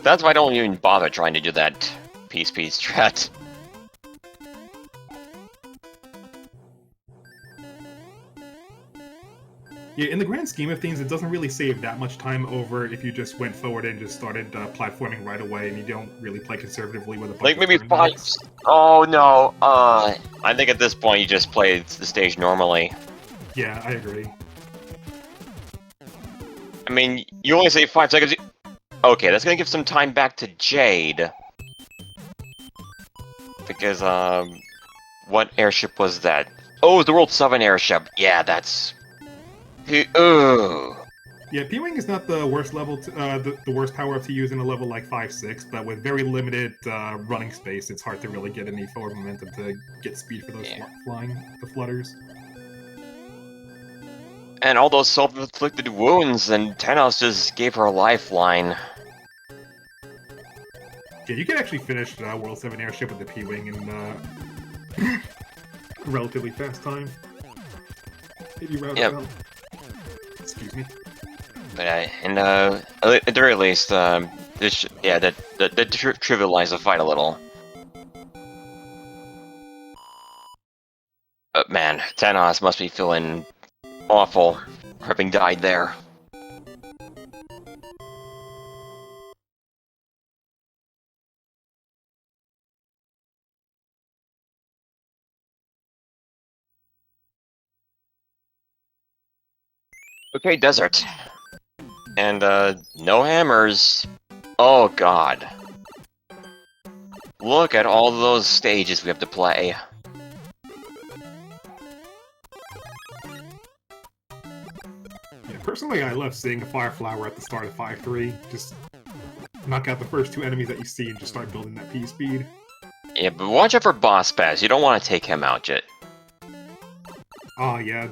That's why I don't even bother trying to do that piece strat. Yeah, in the grand scheme of things, it doesn't really save that much time over if you just went forward and just started platforming right away, and you don't really play conservatively with a bunch like of maybe turn 5. backs. Oh no! I think at this point you just play the stage normally. Yeah, I agree. I mean, you only save 5 seconds. Okay, that's gonna give some time back to Jade. Because, what airship was that? Oh, the World 7 airship. Yeah, that's... Ugh. Yeah, P-Wing is not the worst level, the worst power-up to use in a level like 5-6, but with very limited running space, it's hard to really get any forward momentum to get speed for those the flutters. And all those self-inflicted wounds, and Tannhaus just gave her a lifeline. Yeah, you can actually finish World 7 airship with the P-Wing in a relatively fast time. If you route it out. Excuse me. But at the very least, that trivialized the fight a little. But man, Tannhaus must be feeling awful, having died there. Okay, desert. And, no hammers. Oh god. Look at all those stages we have to play. Yeah, personally, I love seeing a Fire Flower at the start of 5-3. Just knock out the first 2 enemies that you see and just start building that P speed. Yeah, but watch out for Boss Bass. You don't want to take him out yet. Oh, yeah.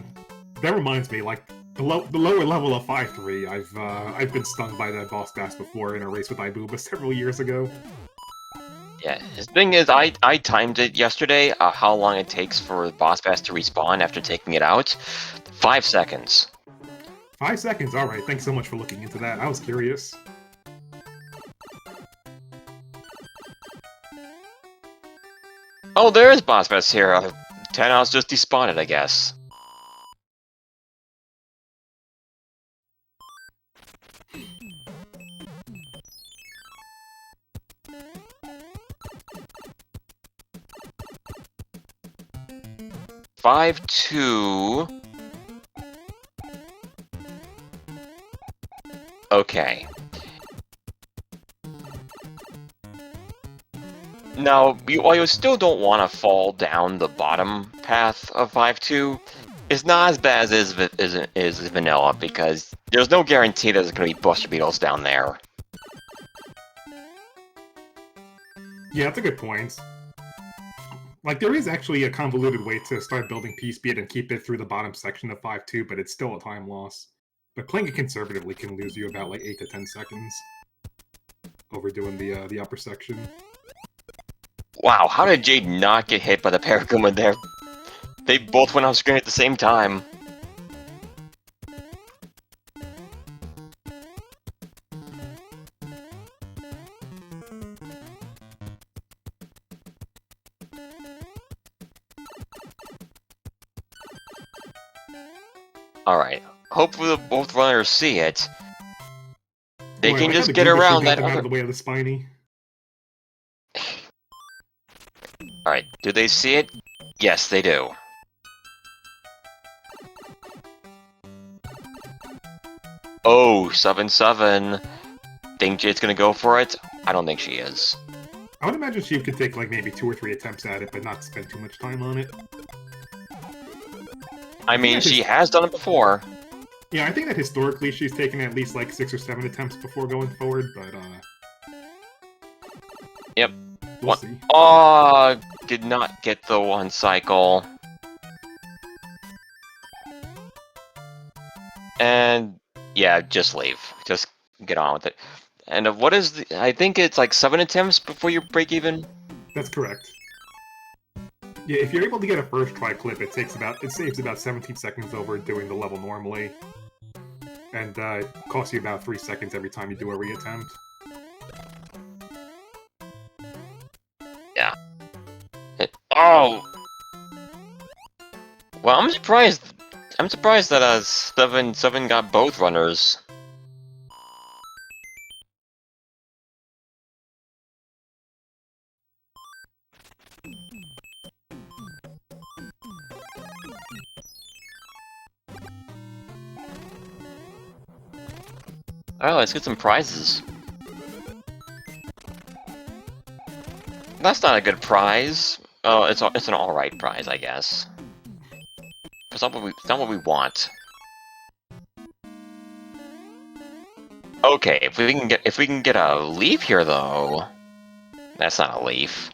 That reminds me, like, the lower level of 5-3, I've been stung by that boss bass before in a race with Ibuba several years ago. Yeah, the thing is, I timed it yesterday, how long it takes for the boss bass to respawn after taking it out. 5 seconds. 5 seconds, alright, thanks so much for looking into that, I was curious. Oh, there is boss bass here. Tannhaus just despawned it, I guess. Five, 2. Okay. Now, while you still don't want to fall down the bottom path of 5-2, it's not as bad as vanilla, because there's no guarantee that there's going to be buster beetles down there. Yeah, that's a good point. Like, there is actually a convoluted way to start building P-Speed and keep it through the bottom section of 5-2, but it's still a time loss. But playing it conservatively can lose you about, like, 8 to 10 seconds. Overdoing the upper section. Wow, how did Jade not get hit by the Paraguma there? They both went off screen at the same time. Alright, hopefully both runners see it. They can just get around that out of the way of the spiny. Alright, do they see it? Yes, they do. Oh, 7-7. Think Jade's gonna go for it? I don't think she is. I would imagine she could take, like, maybe 2 or 3 attempts at it, but not spend too much time on it. I mean, she has done it before. Yeah, I think that historically she's taken at least like 6 or 7 attempts before going forward, but Yep. We'll see. Oh, did not get the one cycle. And yeah, just leave. Just get on with it. And what is the... I think it's like 7 attempts before you break even? That's correct. Yeah, if you're able to get a first try clip, it saves about 17 seconds over doing the level normally. And it costs you about 3 seconds every time you do a reattempt. Yeah. Oh! Well, I'm surprised that 7 got both runners. Oh, let's get some prizes. That's not a good prize. Oh, it's an alright prize, I guess. It's not what we want. Okay, if we can get a leaf here though. That's not a leaf.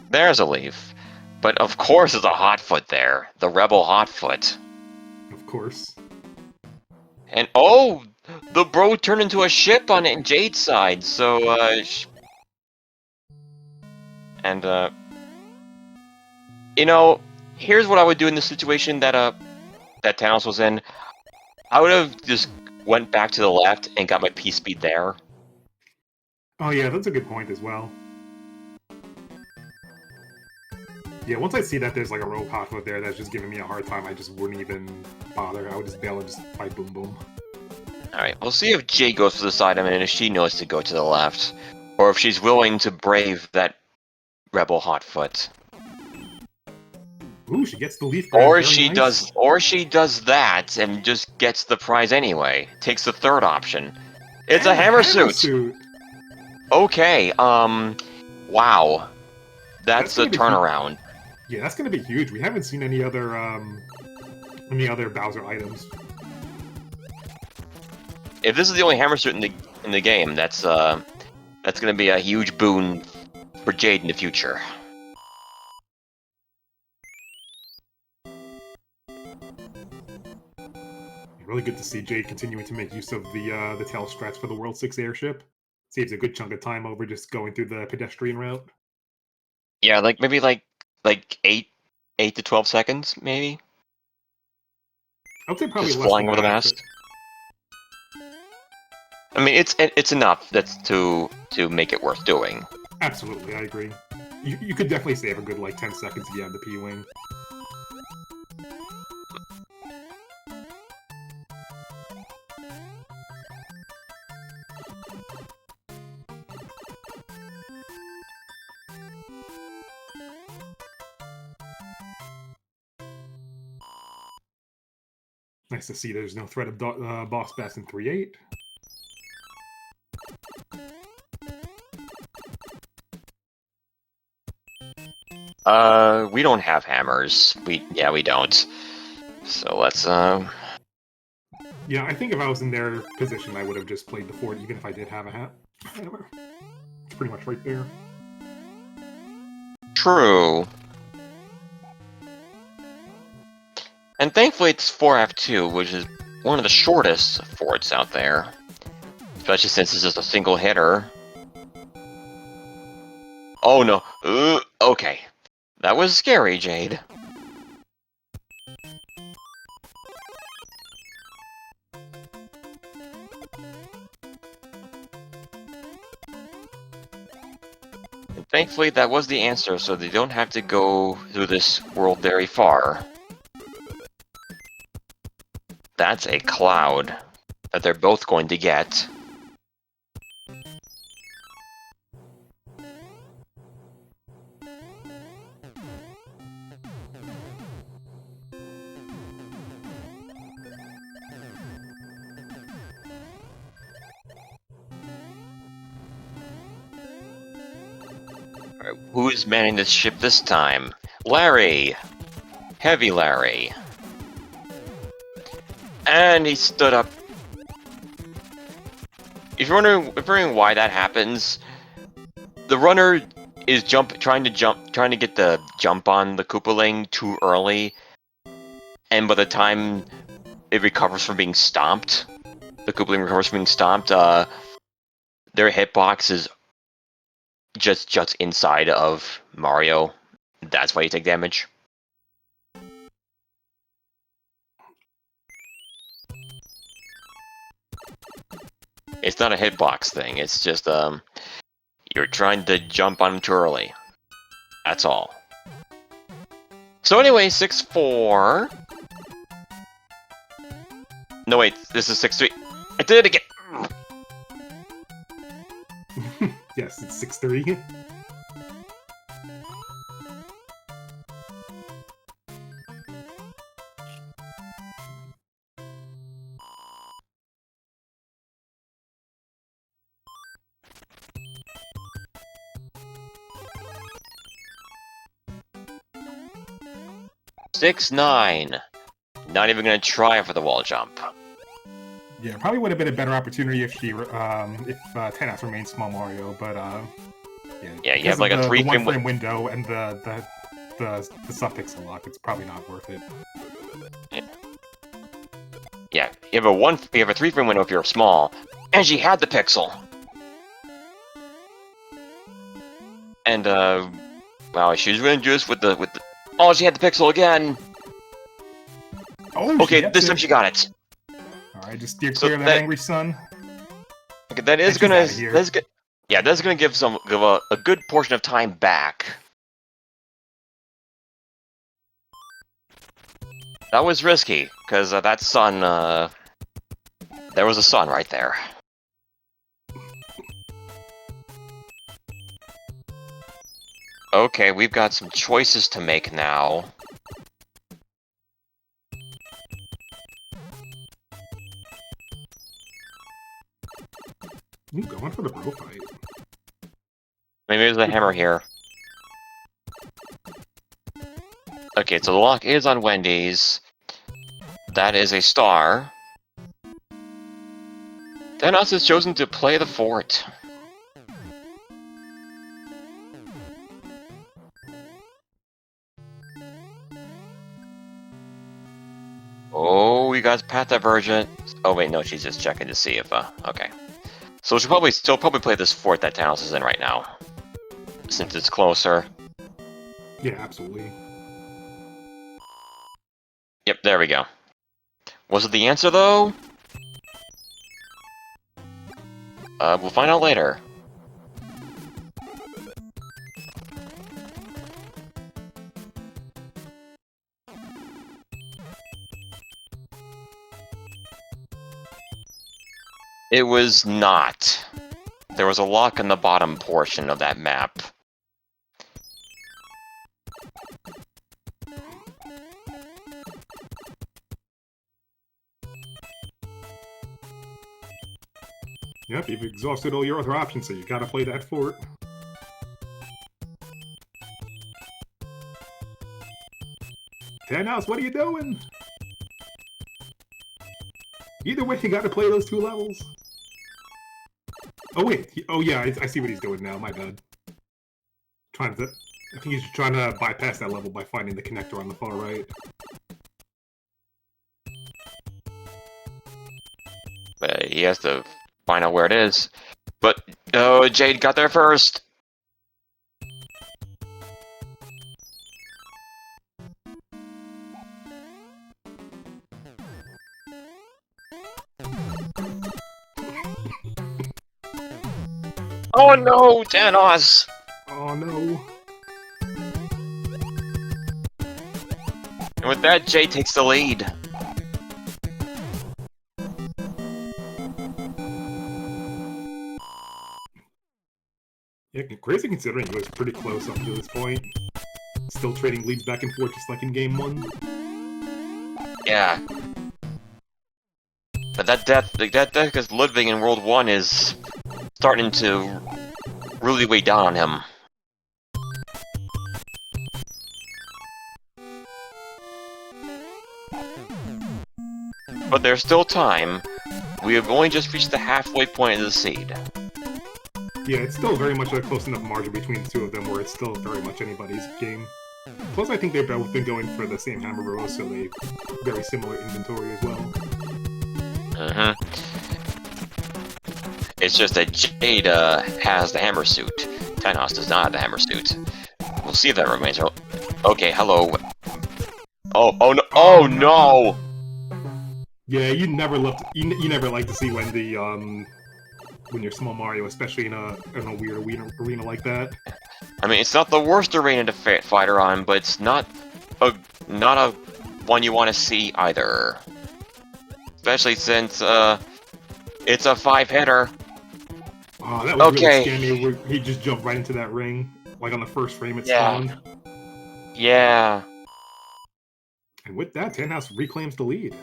There's a leaf. But of course there's a Hotfoot there. The Rebel Hotfoot. Of course. And oh! The bro turned into a ship on Jade's side, so you know, here's what I would do in the situation that that Tannhaus was in. I would have just went back to the left and got my P-speed there. Oh yeah, that's a good point as well. Yeah, once I see that there's like a rope hotfoot there that's just giving me a hard time, I just wouldn't even bother. I would just bail and just fight Boom Boom. Alright, we'll see if Jade goes to the side of him and if she knows to go to the left. Or if she's willing to brave that Rebel Hotfoot. Ooh, she gets the leaf. Or she does that and just gets the prize anyway. Takes the third option. It's a hammer suit. Okay, wow. That's a turnaround. Yeah, that's gonna be huge. We haven't seen any other Bowser items. If this is the only hammer suit in the game, that's gonna be a huge boon for Jade in the future. Really good to see Jade continuing to make use of the tail strats for the World 6 airship. Saves a good chunk of time over just going through the pedestrian route. Yeah, like maybe like 8 to 12 seconds, maybe. I would say probably just less flying than over the that, mast. I mean, it's enough. That's to make it worth doing. Absolutely, I agree. You could definitely save a good like 10 seconds if you have the P-wing. Nice to see there's no threat of boss bass in 3.8. We don't have hammers. We don't. So let's Yeah, I think if I was in their position, I would have just played the fort, even if I did have a hammer. It's pretty much right there. True. And thankfully it's 4F2, which is one of the shortest forts out there. Especially since it's just a single hitter. Oh no. Okay. That was scary, Jade. And thankfully that was the answer, so they don't have to go through this world very far. That's a cloud that they're both going to get. Who's manning this ship this time? Larry! Heavy Larry. And he stood up. If you're wondering why that happens, the runner is trying to get the jump on the Koopaling too early, and by the time it recovers from being stomped, the Koopaling recovers from being stomped, their hitbox is just inside of Mario. That's why you take damage. It's not a hitbox thing, it's just, you're trying to jump on him too early. That's all. So anyway, 6-4. No wait, this is 6-3. I did it again! Yes, it's 6-3. Six, 9. Not even gonna try for the wall jump. Yeah, probably would have been a better opportunity if Tannhaus remained small Mario, but yeah, you have like a 3-frame window and the subpixel lock. It's probably not worth it. Yeah, you have a 3-frame window if you're small, and she had the pixel. And wow, she was gonna do this with the. Oh, she had the pixel again. Oh, okay, this time she got it. Alright, just steer clear of that angry sun. Okay, that's gonna give a good portion of time back. That was risky, because that sun, there was a sun right there. Okay, we've got some choices to make now. Ooh, going for the bro fight. Maybe there's a hammer here. Okay, so the lock is on Wendy's. That is a star. Tannhaus has chosen to play the fort. Oh, we got path divergent. Oh wait, no, she's just checking to see if, okay. So she'll probably play this fort that Tannhaus is in right now. Since it's closer. Yeah, absolutely. Yep, there we go. Was it the answer, though? We'll find out later. It was not. There was a lock in the bottom portion of that map. Yep, you've exhausted all your other options, so you gotta play that fort. Tannhaus, what are you doing? Either way, you gotta play those 2 levels. Oh wait, oh yeah, I see what he's doing now, my bad. I think he's trying to bypass that level by finding the connector on the far right. But he has to find out where it is. But, oh, Jade got there first! Oh no, Tannhaus! Oh no. And with that, Jade takes the lead. Yeah, crazy considering he was pretty close up to this point. Still trading leads back and forth just like in game 1. Yeah. But that death as Ludwig in World 1 is starting to really weigh down on him. But there's still time. We have only just reached the halfway point of the seed. Yeah, it's still very much a close enough margin between the two of them where it's still very much anybody's game. Plus, I think they've both been going for the same hammer rows, so they very similar inventory as well. It's just that Jade has the hammer suit. Tannhaus does not have the hammer suit. We'll see if that remains. Okay, hello. Oh no! Oh no! Yeah, you never like to see when the when you're small Mario, especially in a weird arena like that. I mean, it's not the worst arena to fight her on, but it's not a one you want to see either. Especially since it's a 5-hitter. Oh, that was really scary. Where he just jumped right into that ring, like on the first frame it spawned. Yeah. And with that, Tannhaus reclaims the lead.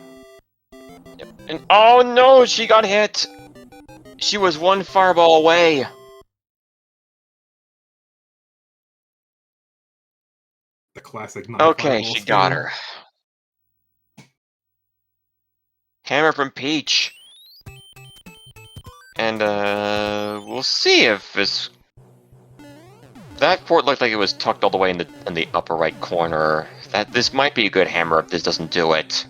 Yep. And oh no, she got hit. She was one fireball away. The classic okay, she got her. Hammer from Peach. And we'll see if this. That port looked like it was tucked all the way in the upper right corner. This might be a good hammer if this doesn't do it.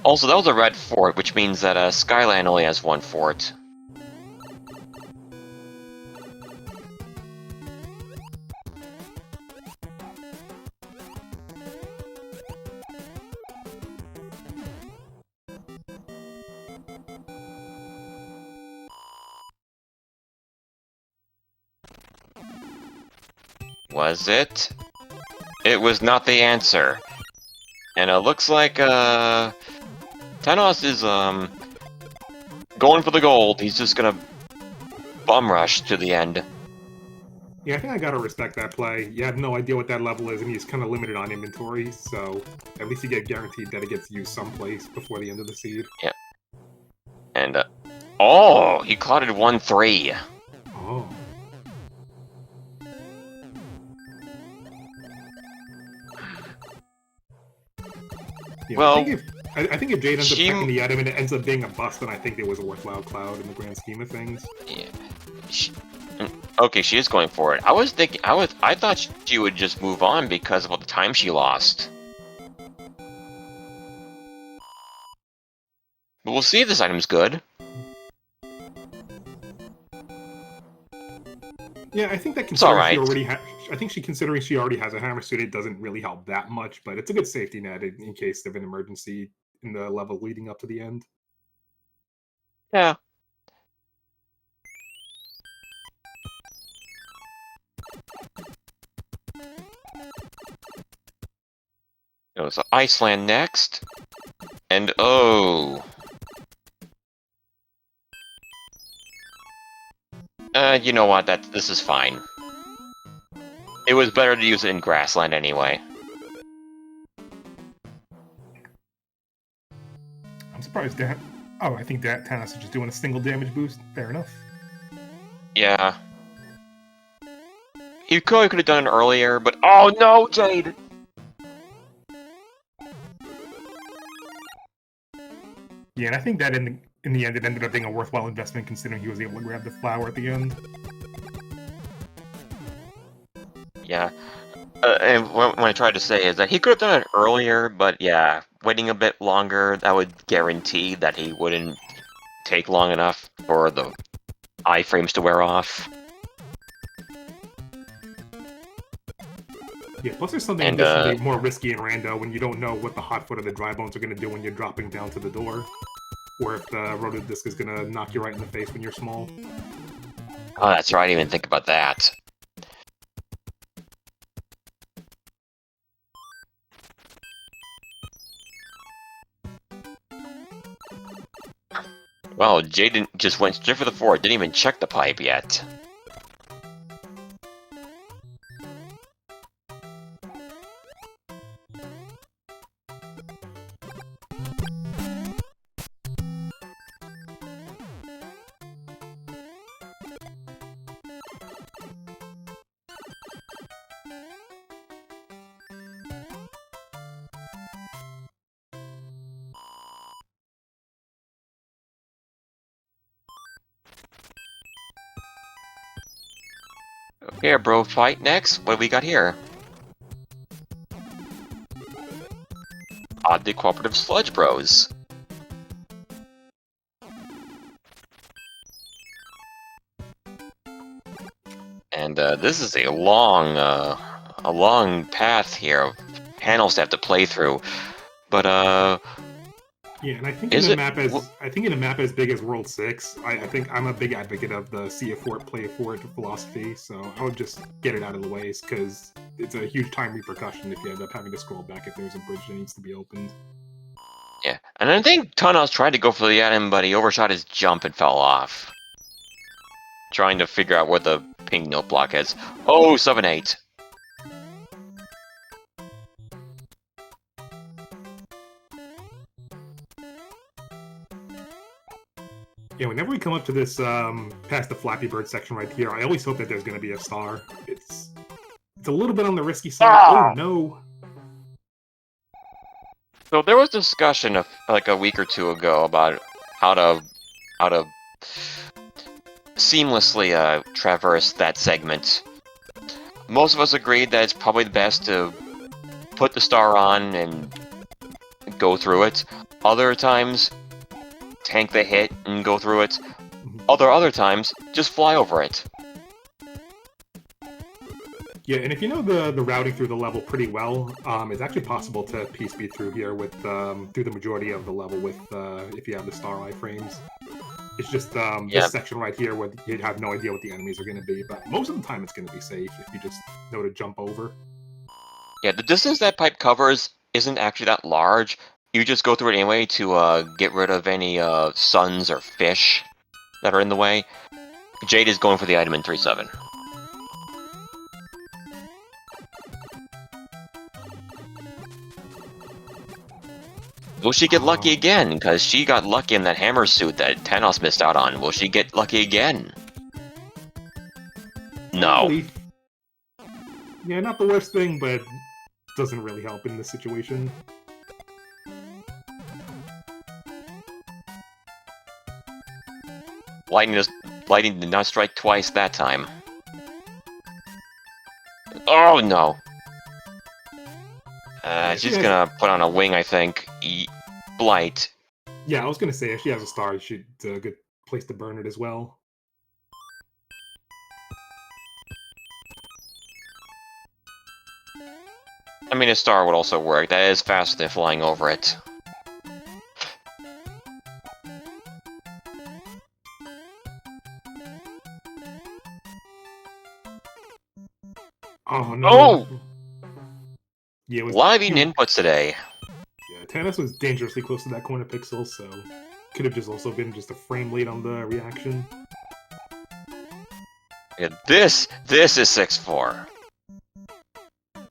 Also, that was a red fort, which means that Skyland only has one fort. Was it? It was not the answer. And it looks like, Tannhaus is, going for the gold. He's just gonna bum rush to the end. Yeah, I think I gotta respect that play. You have no idea what that level is, and he's kind of limited on inventory, so at least you get guaranteed that it gets used someplace before the end of the seed. Yeah. And, oh! He clouded 1-3. Oh. Yeah, well, I think if Jade ends up checking the item and it ends up being a bust, then I think it was a worthwhile cloud in the grand scheme of things. Yeah. Okay, she is going for it. I thought she would just move on because of all the time she lost. But we'll see if this item's good. Yeah, I think that considering she already has a hammer suit, it doesn't really help that much, but it's a good safety net in case of an emergency in the level leading up to the end. Yeah. So Iceland next. And oh. You know what? This is fine. It was better to use it in Grassland anyway. I'm surprised that. Oh, I think that Tannhaus is just doing a single damage boost. Fair enough. Yeah. He could have done it earlier, but oh no, Jade! Yeah, and I think that in the end it ended up being a worthwhile investment considering he was able to grab the flower at the end. Yeah. And what I tried to say is that he could have done it earlier, but yeah, waiting a bit longer, that would guarantee that he wouldn't take long enough for the iframes to wear off. Yeah, plus there's something additionally more risky in Rando when you don't know what the hot foot or the dry bones are going to do when you're dropping down to the door. Or if the rotodisc is going to knock you right in the face when you're small. Oh, that's right, I didn't even think about that. Well, Jaden just went straight for the fort, didn't even check the pipe yet. Here, bro, fight next. What do we got here? Oddly cooperative sludge bros. And this is a long path here of panels to have to play through. But yeah, and I think is in a it? map as big as World 6, I think I'm a big advocate of the see it for it, play it for it philosophy. So I would just get it out of the way, because it's a huge time repercussion if you end up having to scroll back if there's a bridge that needs to be opened. Yeah, and I think Tannhaus tried to go for the item, but he overshot his jump and fell off. Trying to figure out where the pink note block is. Oh, 7-8. Yeah, whenever we come up to this past the Flappy Bird section right here, I always hope that there's going to be a star. It's a little bit on the risky side. Ah! Oh no! So there was discussion of like a week or two ago about how to seamlessly traverse that segment. Most of us agreed that it's probably the best to put the star on and go through it. Other times, tank the hit and go through it. Other times, just fly over it. Yeah, and if you know the routing through the level pretty well, it's actually possible to piece speed through here with through the majority of the level with if you have the star iframes. It's just this section right here where you'd have no idea what the enemies are going to be, but most of the time it's going to be safe if you just know to jump over. Yeah, the distance that pipe covers isn't actually that large. You just go through it anyway to get rid of any suns or fish that are in the way. Jade is going for the item in 3-7. Will she get lucky again? Because she got lucky in that hammer suit that Tannhaus missed out on. Will she get lucky again? No. Probably. Yeah, not the worst thing, but doesn't really help in this situation. Lightning did not strike twice that time. Oh no! She's gonna put on a wing, I think. Blight. Yeah, I was gonna say if she has a star, she's a good place to burn it as well. I mean, a star would also work. That is faster than flying over it. Oh no! Oh! Yeah, it was a lot of eating inputs today. Yeah, Tannhaus was dangerously close to that corner pixel, so could have just also been just a frame late on the reaction. Yeah, this is 6-4.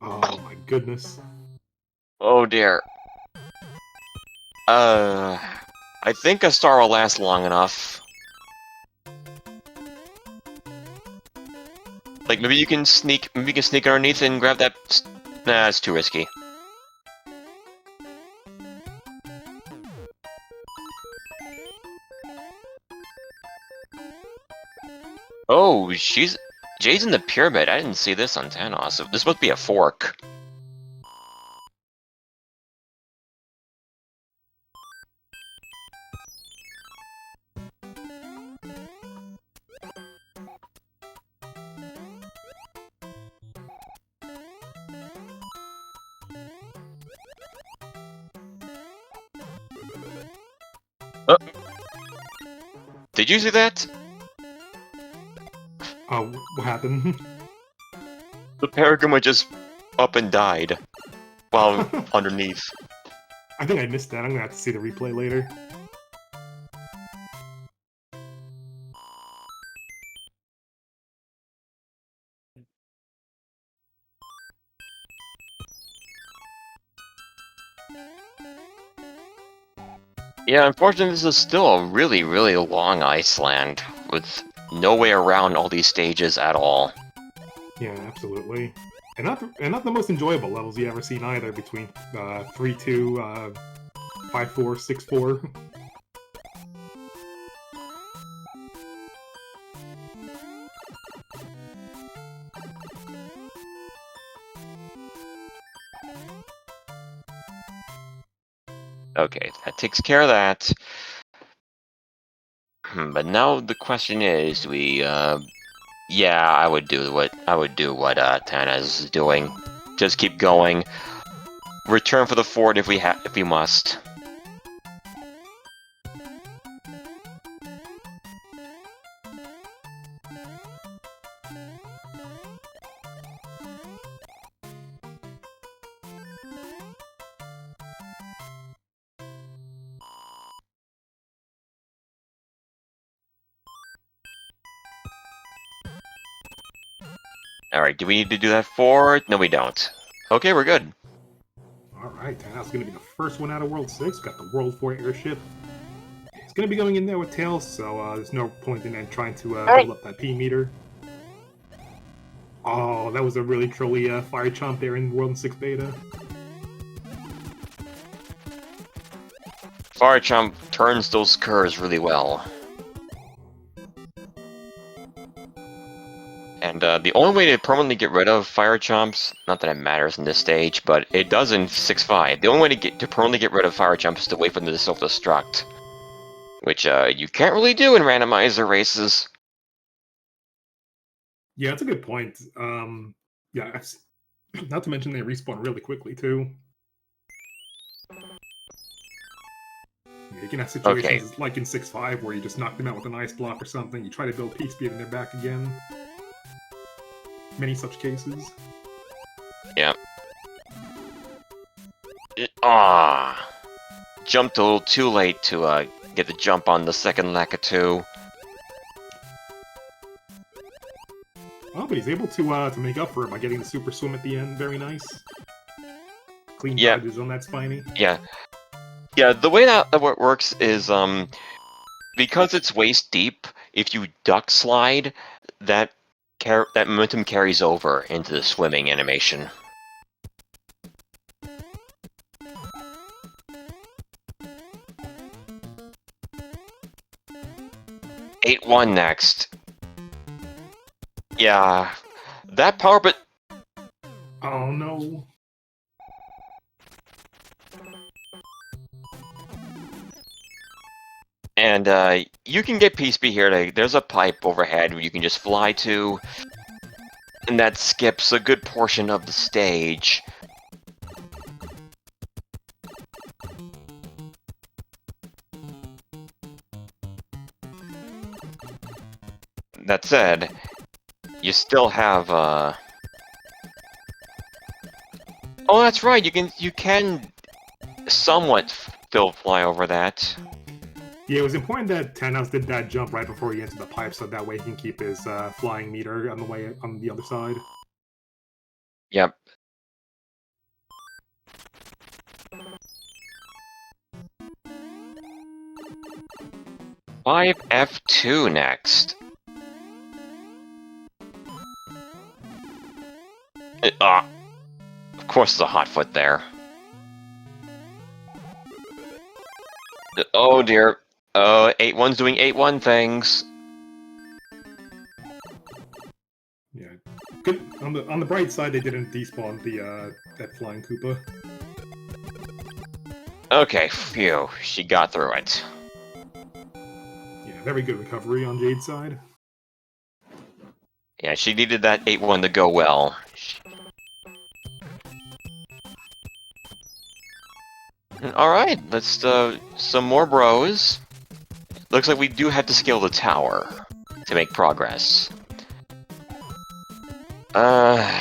Oh my goodness. Oh dear. I think a star will last long enough. Like, maybe you can sneak underneath and grab that. Nah, it's too risky. Oh, Jade's in the pyramid. I didn't see this on Tannhaus. This must be a fork. Did you see that? Oh, what happened? The Peregrine went just up and died while underneath. I think I missed that. I'm gonna have to see the replay later. Yeah, unfortunately, this is still a really, really long Iceland with no way around all these stages at all. Yeah, absolutely. And not the most enjoyable levels you ever seen either, between 3-2, 5-4, 6-4. Okay, that takes care of that. But now the question is, do we? Yeah, I would do what Tannhaus is doing. Just keep going. Return for the fort if we must. Alright, do we need to do that fort? No, we don't. Okay, we're good. Alright, Tannhaus is going to be the first one out of World 6. Got the World 4 airship. It's going to be going in there with Tails, so there's no point in trying to build up that P meter. Oh, that was a really trolly fire chomp there in World 6 beta. Fire Chomp turns those curves really well. And the only way to permanently get rid of Fire Chomps, not that it matters in this stage, but it does in 6.5. The only way to permanently get rid of Fire Chomps is to wait for them to self-destruct. Which you can't really do in randomizer races. Yeah, that's a good point. Yeah, not to mention they respawn really quickly, too. Yeah, you can have situations like in 6.5 where you just knock them out with an ice block or something, you try to build P-speed and they're back again. Many such cases. Yeah. Jumped a little too late to get the jump on the second Lakitu. Oh, but he's able to make up for it by getting the super swim at the end. Very nice. Clean dodges on that Spiny. Yeah. Yeah, the way that works is, because it's waist deep, if you duck slide, that momentum carries over into the swimming animation. (8-1) next. Yeah, that power bit. Oh no. And you can get P-speed here. There's a pipe overhead where you can just fly to, and that skips a good portion of the stage. That said, you still have Oh, that's right. You can somewhat still fly over that. Yeah, it was important that Tannhaus did that jump right before he entered the pipe, so that way he can keep his flying meter on the way on the other side. Yep. F2 next. Of course, there's a hot foot there. Oh dear. 8-1's doing 8-1 things. Yeah. Good. On the bright side, they didn't despawn the that flying Koopa. Okay, phew. She got through it. Yeah, very good recovery on Jade's side. Yeah, she needed that 8-1 to go well. Alright, let's some more bros. Looks like we do have to scale the tower to make progress. Not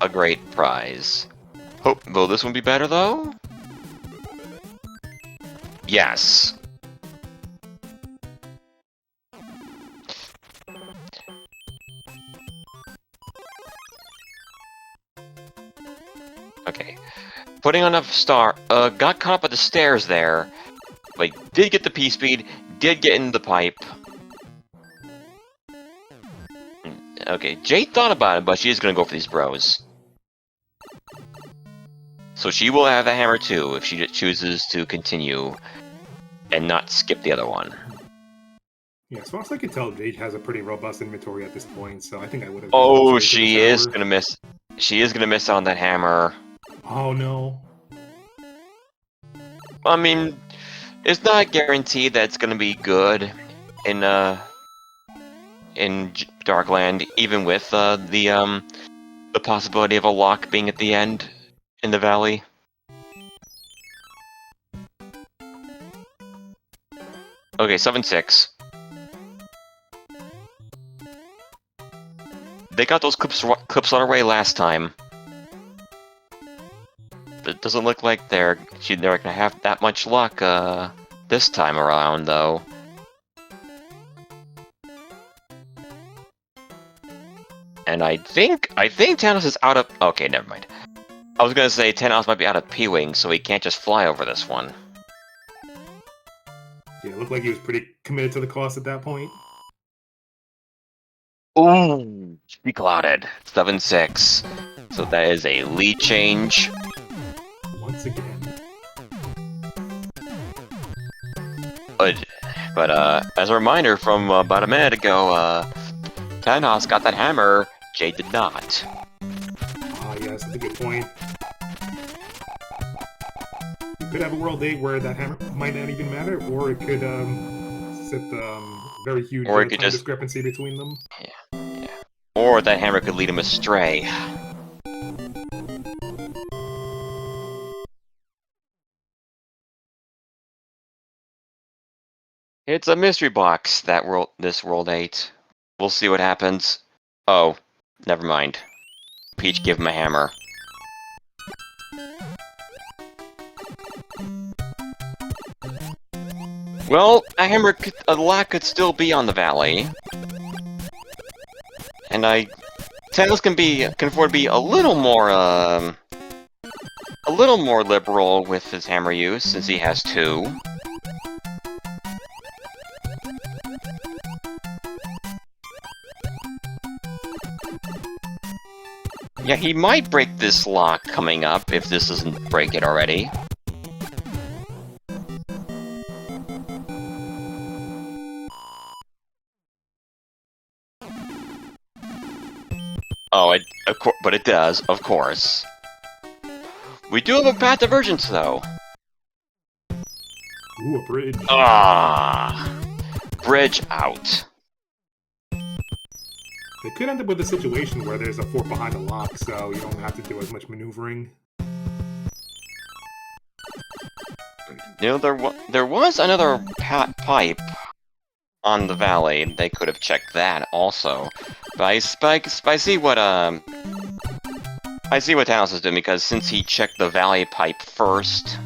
a great prize. Will this one be better though? Yes. Okay. Putting on a star, got caught up at the stairs there, but did get the P-speed, did get in the pipe. Okay, Jade thought about it, but she is gonna go for these bros. So she will have a hammer too, if she chooses to continue and not skip the other one. Yeah, as far as I can tell, Jade has a pretty robust inventory at this point, so I think I would have... Oh, she is gonna miss. She is gonna miss on that hammer. Oh no. I mean, it's not guaranteed that it's gonna be good in Darkland, even with the possibility of a lock being at the end in the valley. Okay, 7-6. They got those clips on our way last time. It doesn't look like they're gonna have that much luck this time around, though. And I think Tannhaus is out of. Okay, never mind. I was gonna say Tannhaus might be out of P-wing, so he can't just fly over this one. Yeah, it looked like he was pretty committed to the cost at that point. Ooh, be clouded. 7-6. So that is a lead change. Once again. But as a reminder from about a minute ago, Tannhaus got that hammer. Jade did not. Ah, yes, that's a good point. You could have a world 8 where that hammer might not even matter, or it could set the very huge Or it could time just discrepancy between them. Yeah. Or that hammer could lead him astray. It's a mystery box, this World 8. We'll see what happens. Oh, never mind. Peach, give him a hammer. Well, a lock could still be on the valley. And Tannhaus can afford to be a little more liberal with his hammer use, since he has 2. Yeah, he might break this lock coming up, if this doesn't break it already. Oh, but it does, of course. We do have a path divergence, though. Ooh, a bridge. Ah, bridge out. They could end up with a situation where there's a fort behind the lock, so you don't have to do as much maneuvering. You know, there was another pipe on the valley. They could have checked that also. But I see what Tannhaus is doing, because since he checked the valley pipe first,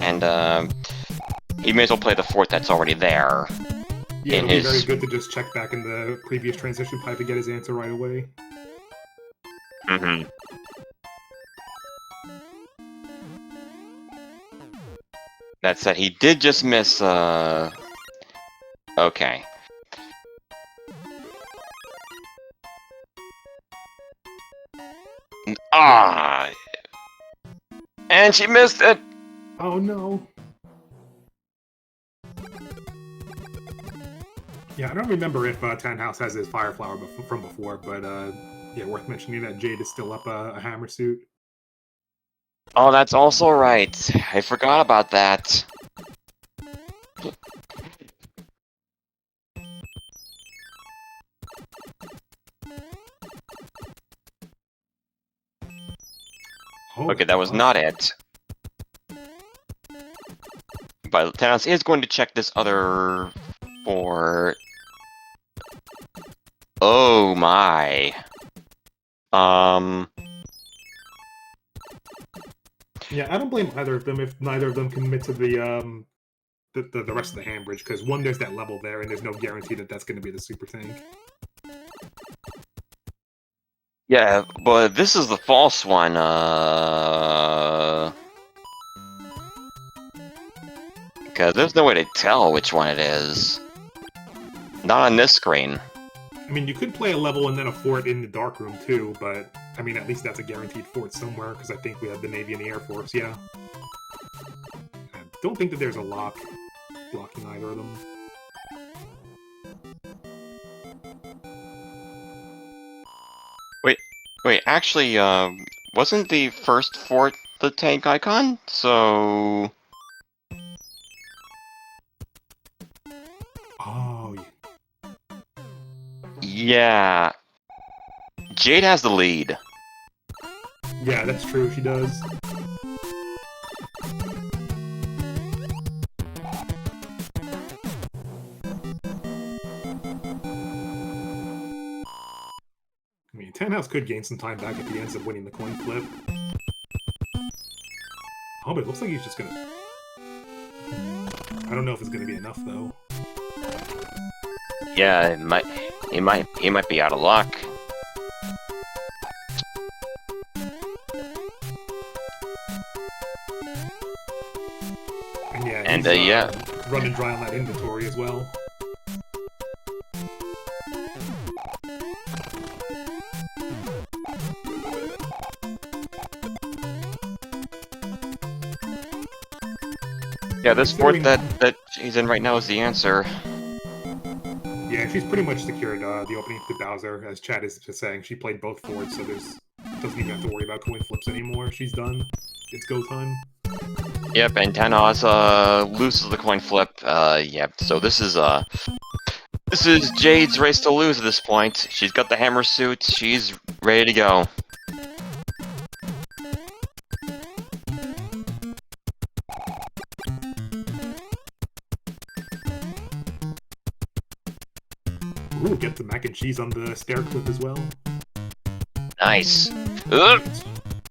and he may as well play the fort that's already there. Yeah, it'll be very good to just check back in the previous transition pipe and get his answer right away. Mm-hmm. That said, he did just miss, okay. Ah! And she missed it! Oh no! Yeah, I don't remember if Tannhaus has his Fire Flower from before, but yeah, worth mentioning that Jade is still up a hammer suit. Oh, that's also right. I forgot about that. Oh, Okay, that was not it. But Tannhaus is going to check this other fort. Oh my. Yeah, I don't blame either of them if neither of them commit to the rest of the hand bridge, because one, there's that level there, and there's no guarantee that that's going to be the super tank. Yeah, but this is the false one, because there's no way to tell which one it is. Not on this screen. I mean, you could play a level and then a fort in the dark room too, but I mean, at least that's a guaranteed fort somewhere, because I think we have the Navy and the Air Force, yeah. I don't think that there's a lock blocking either of them. Wait, actually, wasn't the first fort the tank icon? So Oh, yeah, Jade has the lead. yeah, that's true. She does. I mean, Tannhaus could gain some time back if he ends up winning the coin flip. Oh, but it looks like he's just gonna... I don't know if it's gonna be enough, though. Yeah, he might be out of luck. And yeah, he's, running dry on that inventory as well. Yeah, this fort that she's in right now is the answer. Yeah, she's pretty much secured the opening to Bowser, as Chad is just saying. She played both forts, so doesn't even have to worry about coin flips anymore. She's done. It's go time. Yep, and Tannhaus loses the coin flip. Yep. So this is Jade's race to lose at this point. She's got the hammer suit. She's ready to go. Ooh, get the mac and cheese on the stair clip as well. Nice.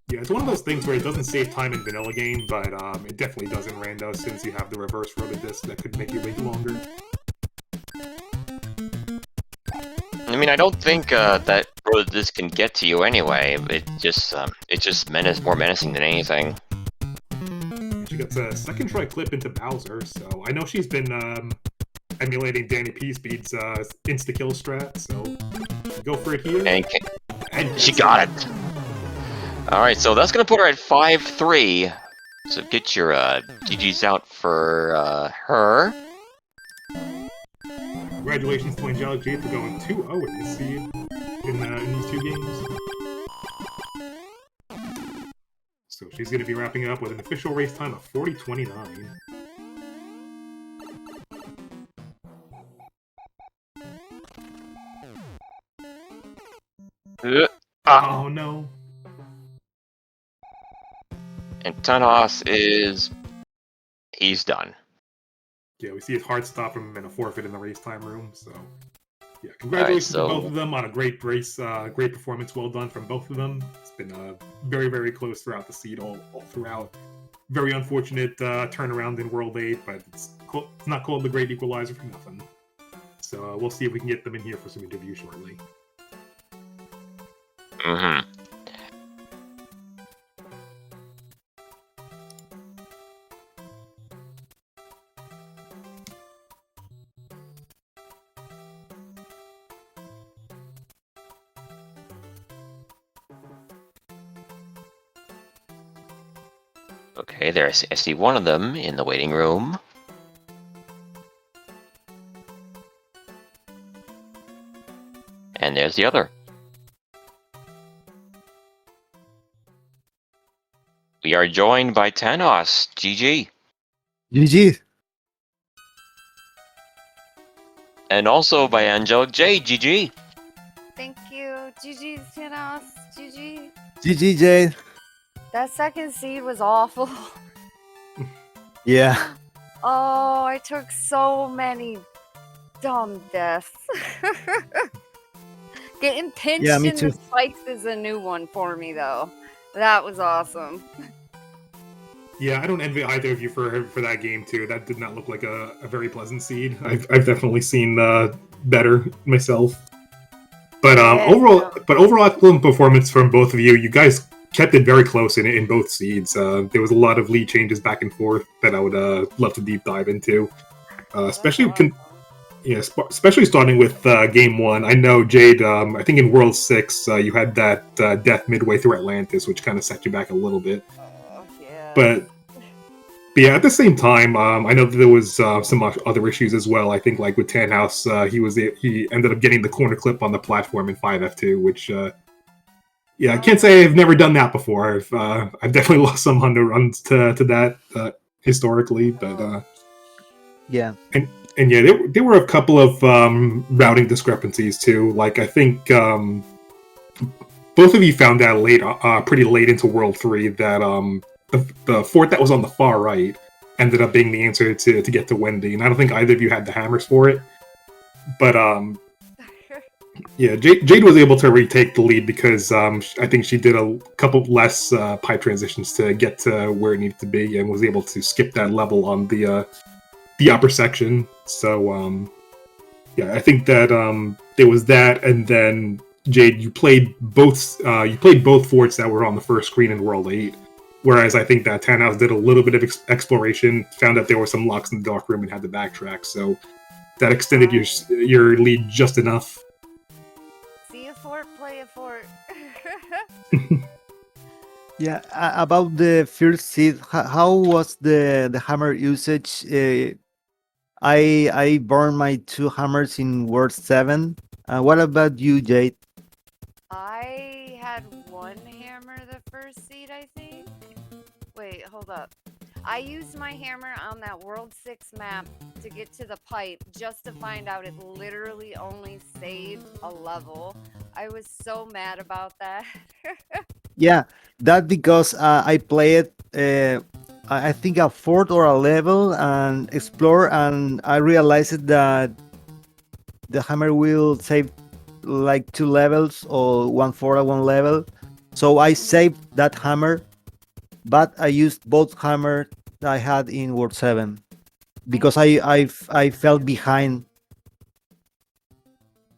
Yeah, it's one of those things where it doesn't save time in vanilla game, but it definitely does in rando since you have the reverse rotor disc that could make you wait longer. I mean, I don't think that rotor disc can get to you anyway. It's just more menacing than anything. She gets a second try clip into Bowser, so I know she's been emulating Danny P Speed's insta-kill strat, so go for it here. And she got it! Alright, so that's gonna put her at 5-3. So get your GG's out for her. Congratulations to AngelicJade for going 2-0 in this seed in these two games. So she's going to be wrapping up with an official race time of 40:29. Oh no. And Tannhaus he's done. Yeah, we see his heart stop him and a forfeit in the race time room, so yeah, congratulations to both of them on a great race, great performance, well done from both of them. It's been very, very close throughout the seed, all throughout. Very unfortunate turnaround in World 8, but it's not called the Great Equalizer for nothing. So we'll see if we can get them in here for some interview shortly. Mm-hmm. Okay, I see one of them in the waiting room. And there's the other. We are joined by Tannhaus. GG. GG. And also by AngelicJade. GG. Thank you. GG, Tannhaus. GG. GG, Jade. That second seed was awful. Yeah. Oh, I took so many dumb deaths. Getting pinched Yeah, me in too. the spikes is a new one for me, though. That was awesome. Yeah, I don't envy either of you for that game too. That did not look like a very pleasant seed. I've definitely seen better myself. But overall excellent performance from both of you. You guys kept it very close in both seeds. There was a lot of lead changes back and forth that I would love to deep dive into, especially starting with game one. I know Jade. I think in World 6 you had that death midway through Atlantis, which kind of set you back a little bit. Yeah. But yeah, at the same time, I know that there was some other issues as well. I think like with Tannhaus, he ended up getting the corner clip on the platform in 5F2, which Yeah, I can't say I've never done that before. I've definitely lost some on the runs to that historically, but Yeah. and yeah, there were a couple of routing discrepancies too. Like I think both of you found out late, pretty late into World 3 that the fort that was on the far right ended up being the answer to get to Wendy, and I don't think either of you had the hammers for it. But yeah, Jade was able to retake the lead because I think she did a couple less pipe transitions to get to where it needed to be, and was able to skip that level on the upper section. So yeah, I think that there was that, and then Jade, you played both forts that were on the first screen in World 8. Whereas I think that Tannhaus did a little bit of exploration, found out there were some locks in the dark room, and had to backtrack. So that extended your lead just enough. See a fort, play a fort. Yeah. About the first seed, how was the hammer usage? I burned my 2 hammers in World 7. What about you, Jade? I had 1 hammer the first seed, I think. Wait, hold up. I used my hammer on that World 6 map to get to the pipe just to find out it literally only saved a level. I was so mad about that. Yeah, that because I played, I think a fourth or a level and explore, and I realized that the hammer will save like 2 levels or 1/4 of 1 level. So I saved that hammer, but I used both hammer that I had in World 7 because I fell behind.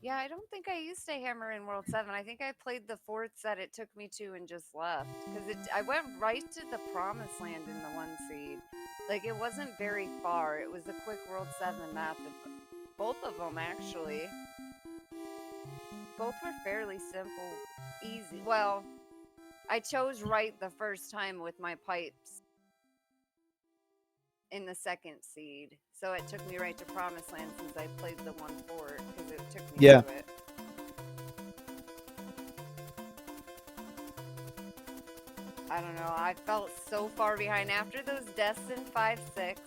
Yeah, I don't think I used a hammer in World 7. I think I played the forts that it took me to and just left. Because I went right to the promised land in the 1 seed. Like, it wasn't very far. It was a quick World 7 map. Both of them, actually. Both were fairly simple, easy. Well, I chose right the first time with my pipes in the 2nd seed. So it took me right to Promised Land since I played the 1 fort because it took me Yeah. to it. I don't know. I felt so far behind after those deaths in 5-6.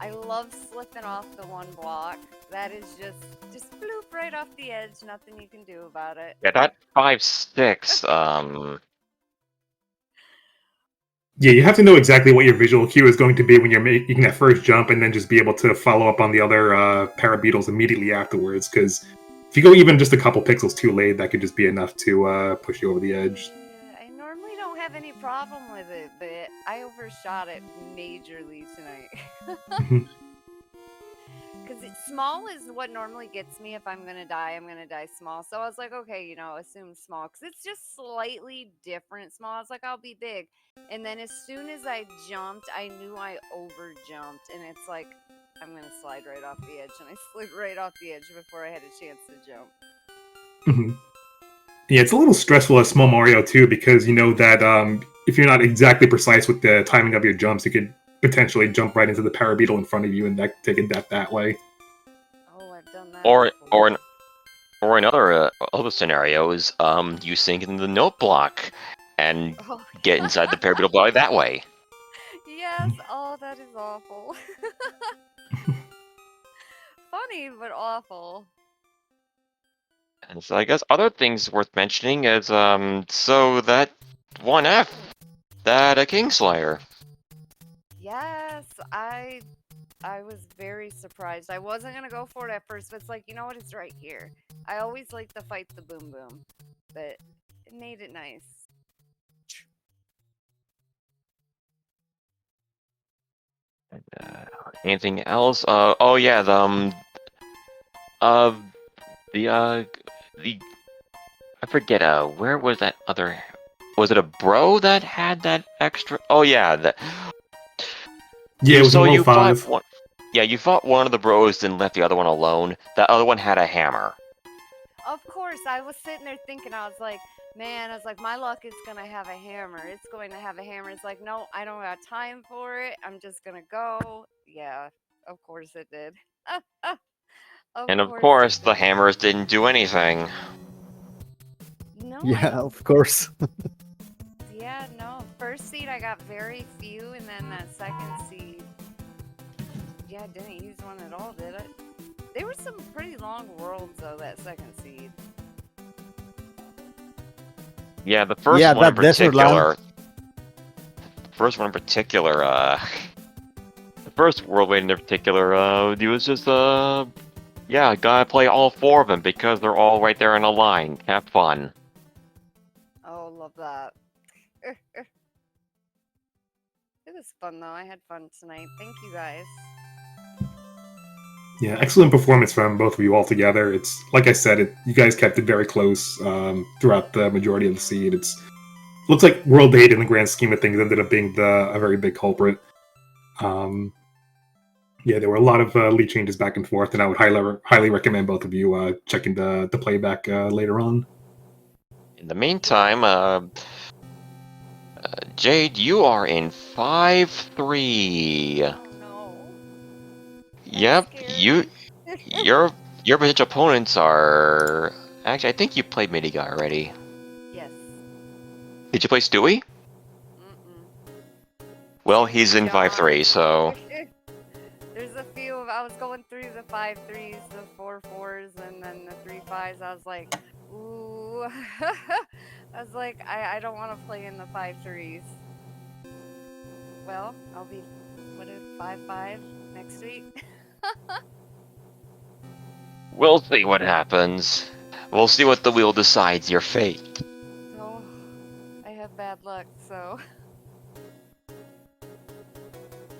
I love slipping off the 1 block. That is just bloop right off the edge. Nothing you can do about it. Yeah, that 5-6. Yeah, you have to know exactly what your visual cue is going to be when you're making that first jump, and then just be able to follow up on the other parabeetles immediately afterwards. Because if you go even just a couple pixels too late, that could just be enough to push you over the edge. I normally don't have any problem with it, but I overshot it majorly tonight. Because small is what normally gets me. If I'm gonna die, I'm gonna die small. So I was like, okay, assume small, because it's just slightly different small. I was like, I'll be big. And then as soon as I jumped, I knew I over jumped, and it's like, I'm gonna slide right off the edge, and I slid right off the edge before I had a chance to jump. Yeah, it's a little stressful as Small Mario too, because you know that if you're not exactly precise with the timing of your jumps, you could potentially jump right into the parabeetle in front of you and take a death that way. Oh, I've done that. Or in other scenarios, you sink in the note block and get inside the parabeetle body that way. Yes. Oh, that is awful. Funny, but awful. And so I guess other things worth mentioning is so that 1F, that Kingslayer. Yes, I was very surprised. I wasn't gonna go for it at first, but it's like, you know what? It's right here. I always like to fight the boom boom, but it made it nice. Anything else? Oh yeah, the I forget. Where was that other? Was it a bro that had that extra? Oh yeah, Yeah, it was so in you World 5. you fought one of the bros and left the other one alone. That other one had a hammer. Of course, I was sitting there thinking, I was like, man, I was like, my luck is gonna have a hammer. It's going to have a hammer. It's like, no, I don't have time for it. I'm just gonna go. Yeah, of course it did. And of course, the hammers didn't do anything. No, Yeah, of course. yeah, no. First seed I got very few, and then that second seed, yeah, I didn't use one at all, did I? There were some pretty long worlds though, that second seed. Yeah, the first Yeah, one in that desert land. particular, the first world raid in particular, it was just, yeah, gotta play all 4 of them because they're all right there in a line. Have fun. Oh, love that. It was fun though. I had fun tonight. Thank you guys. Yeah, excellent performance from both of you all together. It's like I said, you guys kept it very close throughout the majority of the seed. It's looks like World 8 in the grand scheme of things ended up being a very big culprit. Yeah, there were a lot of lead changes back and forth, and I would highly recommend both of you checking the playback later on. In the meantime, Jade, you are in 5-3. Oh no. Yep, Scared. your potential opponents are... Actually, I think you played Minigun already. Yes. Did you play Stewie? Mm-mm. Well, he's in 5-3, so... There's a few of I was going through the 5-3s, the 4-4s, and then the 3-5s. I was like, ooh. I was like, I don't want to play in the 5-3s. Well, I'll be 5-5 next week. We'll see what happens. We'll see what the wheel decides your fate. So I have bad luck, so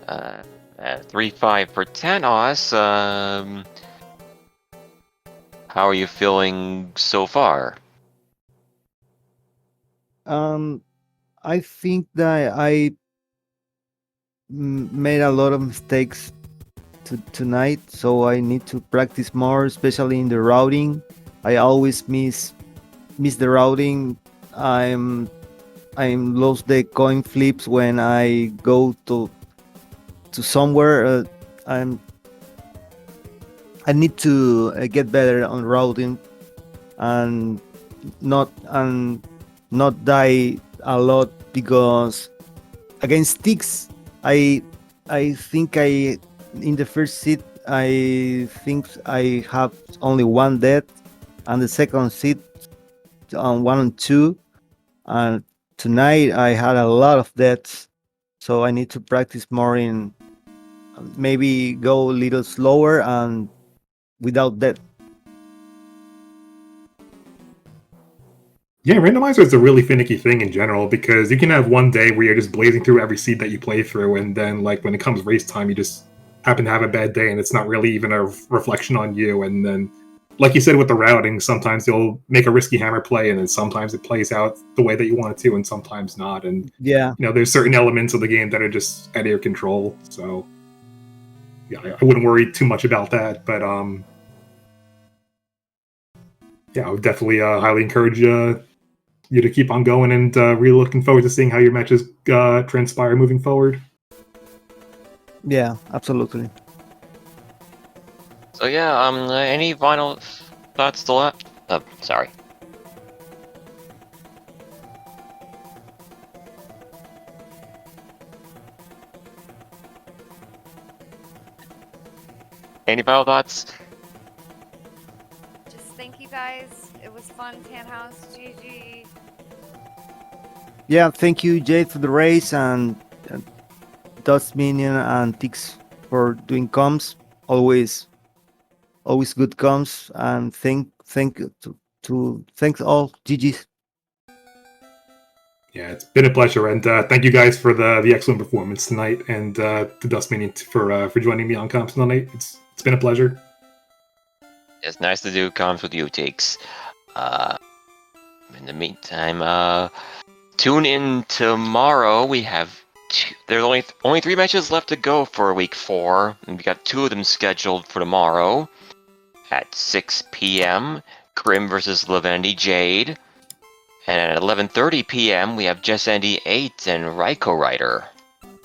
3-5 for Tannhaus. How are you feeling so far? I think that I made a lot of mistakes tonight, so I need to practice more, especially in the routing. I always miss the routing. I'm lost the coin flips when I go to somewhere. I need to get better on routing and not die a lot, because against sticks I think in the first seat I think I have only one death, and the second seat on 1 and 2, and tonight I had a lot of deaths, so I need to practice more in maybe go a little slower and without death. Yeah, randomizer is a really finicky thing in general, because you can have one day where you're just blazing through every seed that you play through, and then like when it comes race time, you just happen to have a bad day, and it's not really even a reflection on you. And then, like you said with the routing, sometimes you'll make a risky hammer play, and then sometimes it plays out the way that you want it to, and sometimes not. And Yeah, there's certain elements of the game that are just out of your control. So yeah, I wouldn't worry too much about that. But yeah, I would definitely highly encourage you to keep on going, and really looking forward to seeing how your matches transpire moving forward. yeah, absolutely. So yeah, any final thoughts to left? Sorry. Any final thoughts? just thank you guys. It was fun, Tannhaus, GG. Yeah, thank you, Jade, for the race, and Dust Minion and Tix for doing comms. Always good comms, and thanks all. GG's. Yeah, it's been a pleasure, and thank you guys for the excellent performance tonight, and to Dust Minion for joining me on comps tonight. It's been a pleasure. It's nice to do comms with you, Takes. In the meantime, tune in tomorrow. We have there's only 3 matches left to go for week 4, and we got 2 of them scheduled for tomorrow at 6 p.m. Grim versus AngelicJade, and at 11:30 p.m. we have Jess Andy 8 and Raiko Rider. Some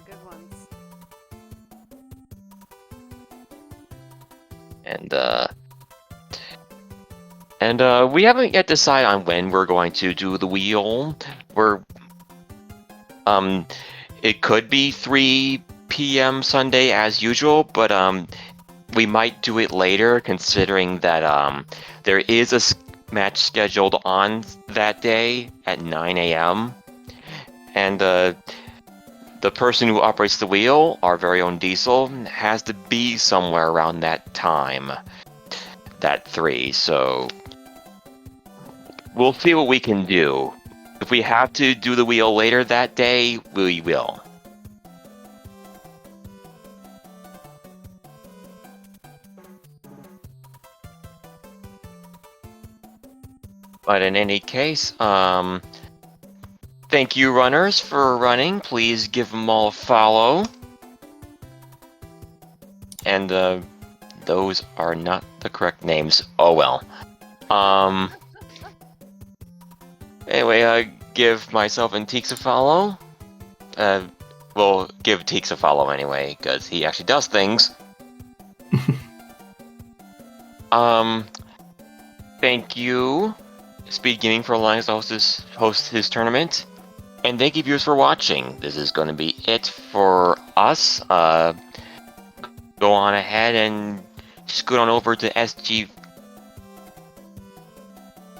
good ones. And And we haven't yet decided on when we're going to do the wheel. It could be 3 p.m. Sunday as usual, but we might do it later, considering that there is a match scheduled on that day at 9 a.m. And the person who operates the wheel, our very own Diesel, has to be somewhere around that time, that 3. So we'll see what we can do. If we have to do the wheel later that day, we will. But in any case, thank you, runners, for running. Please give them all a follow. And those are not the correct names. Oh well. Anyway, give myself and Teeks a follow. We'll give Teeks a follow anyway, because he actually does things. Thank you, SpeedGaming, for allowing us to host his tournament. And thank you, viewers, for watching. This is going to be it for us. Go on ahead and scoot on over to SG.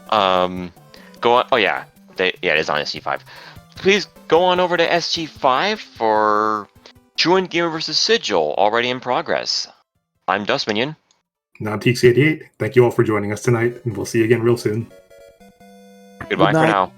Go on. Oh yeah, it is on SG5. Please go on over to SG5 for Truant Gamer vs. Sigil, already in progress. I'm Dustminion. And I'm Teeks88. Thank you all for joining us tonight, and we'll see you again real soon. Goodbye for now.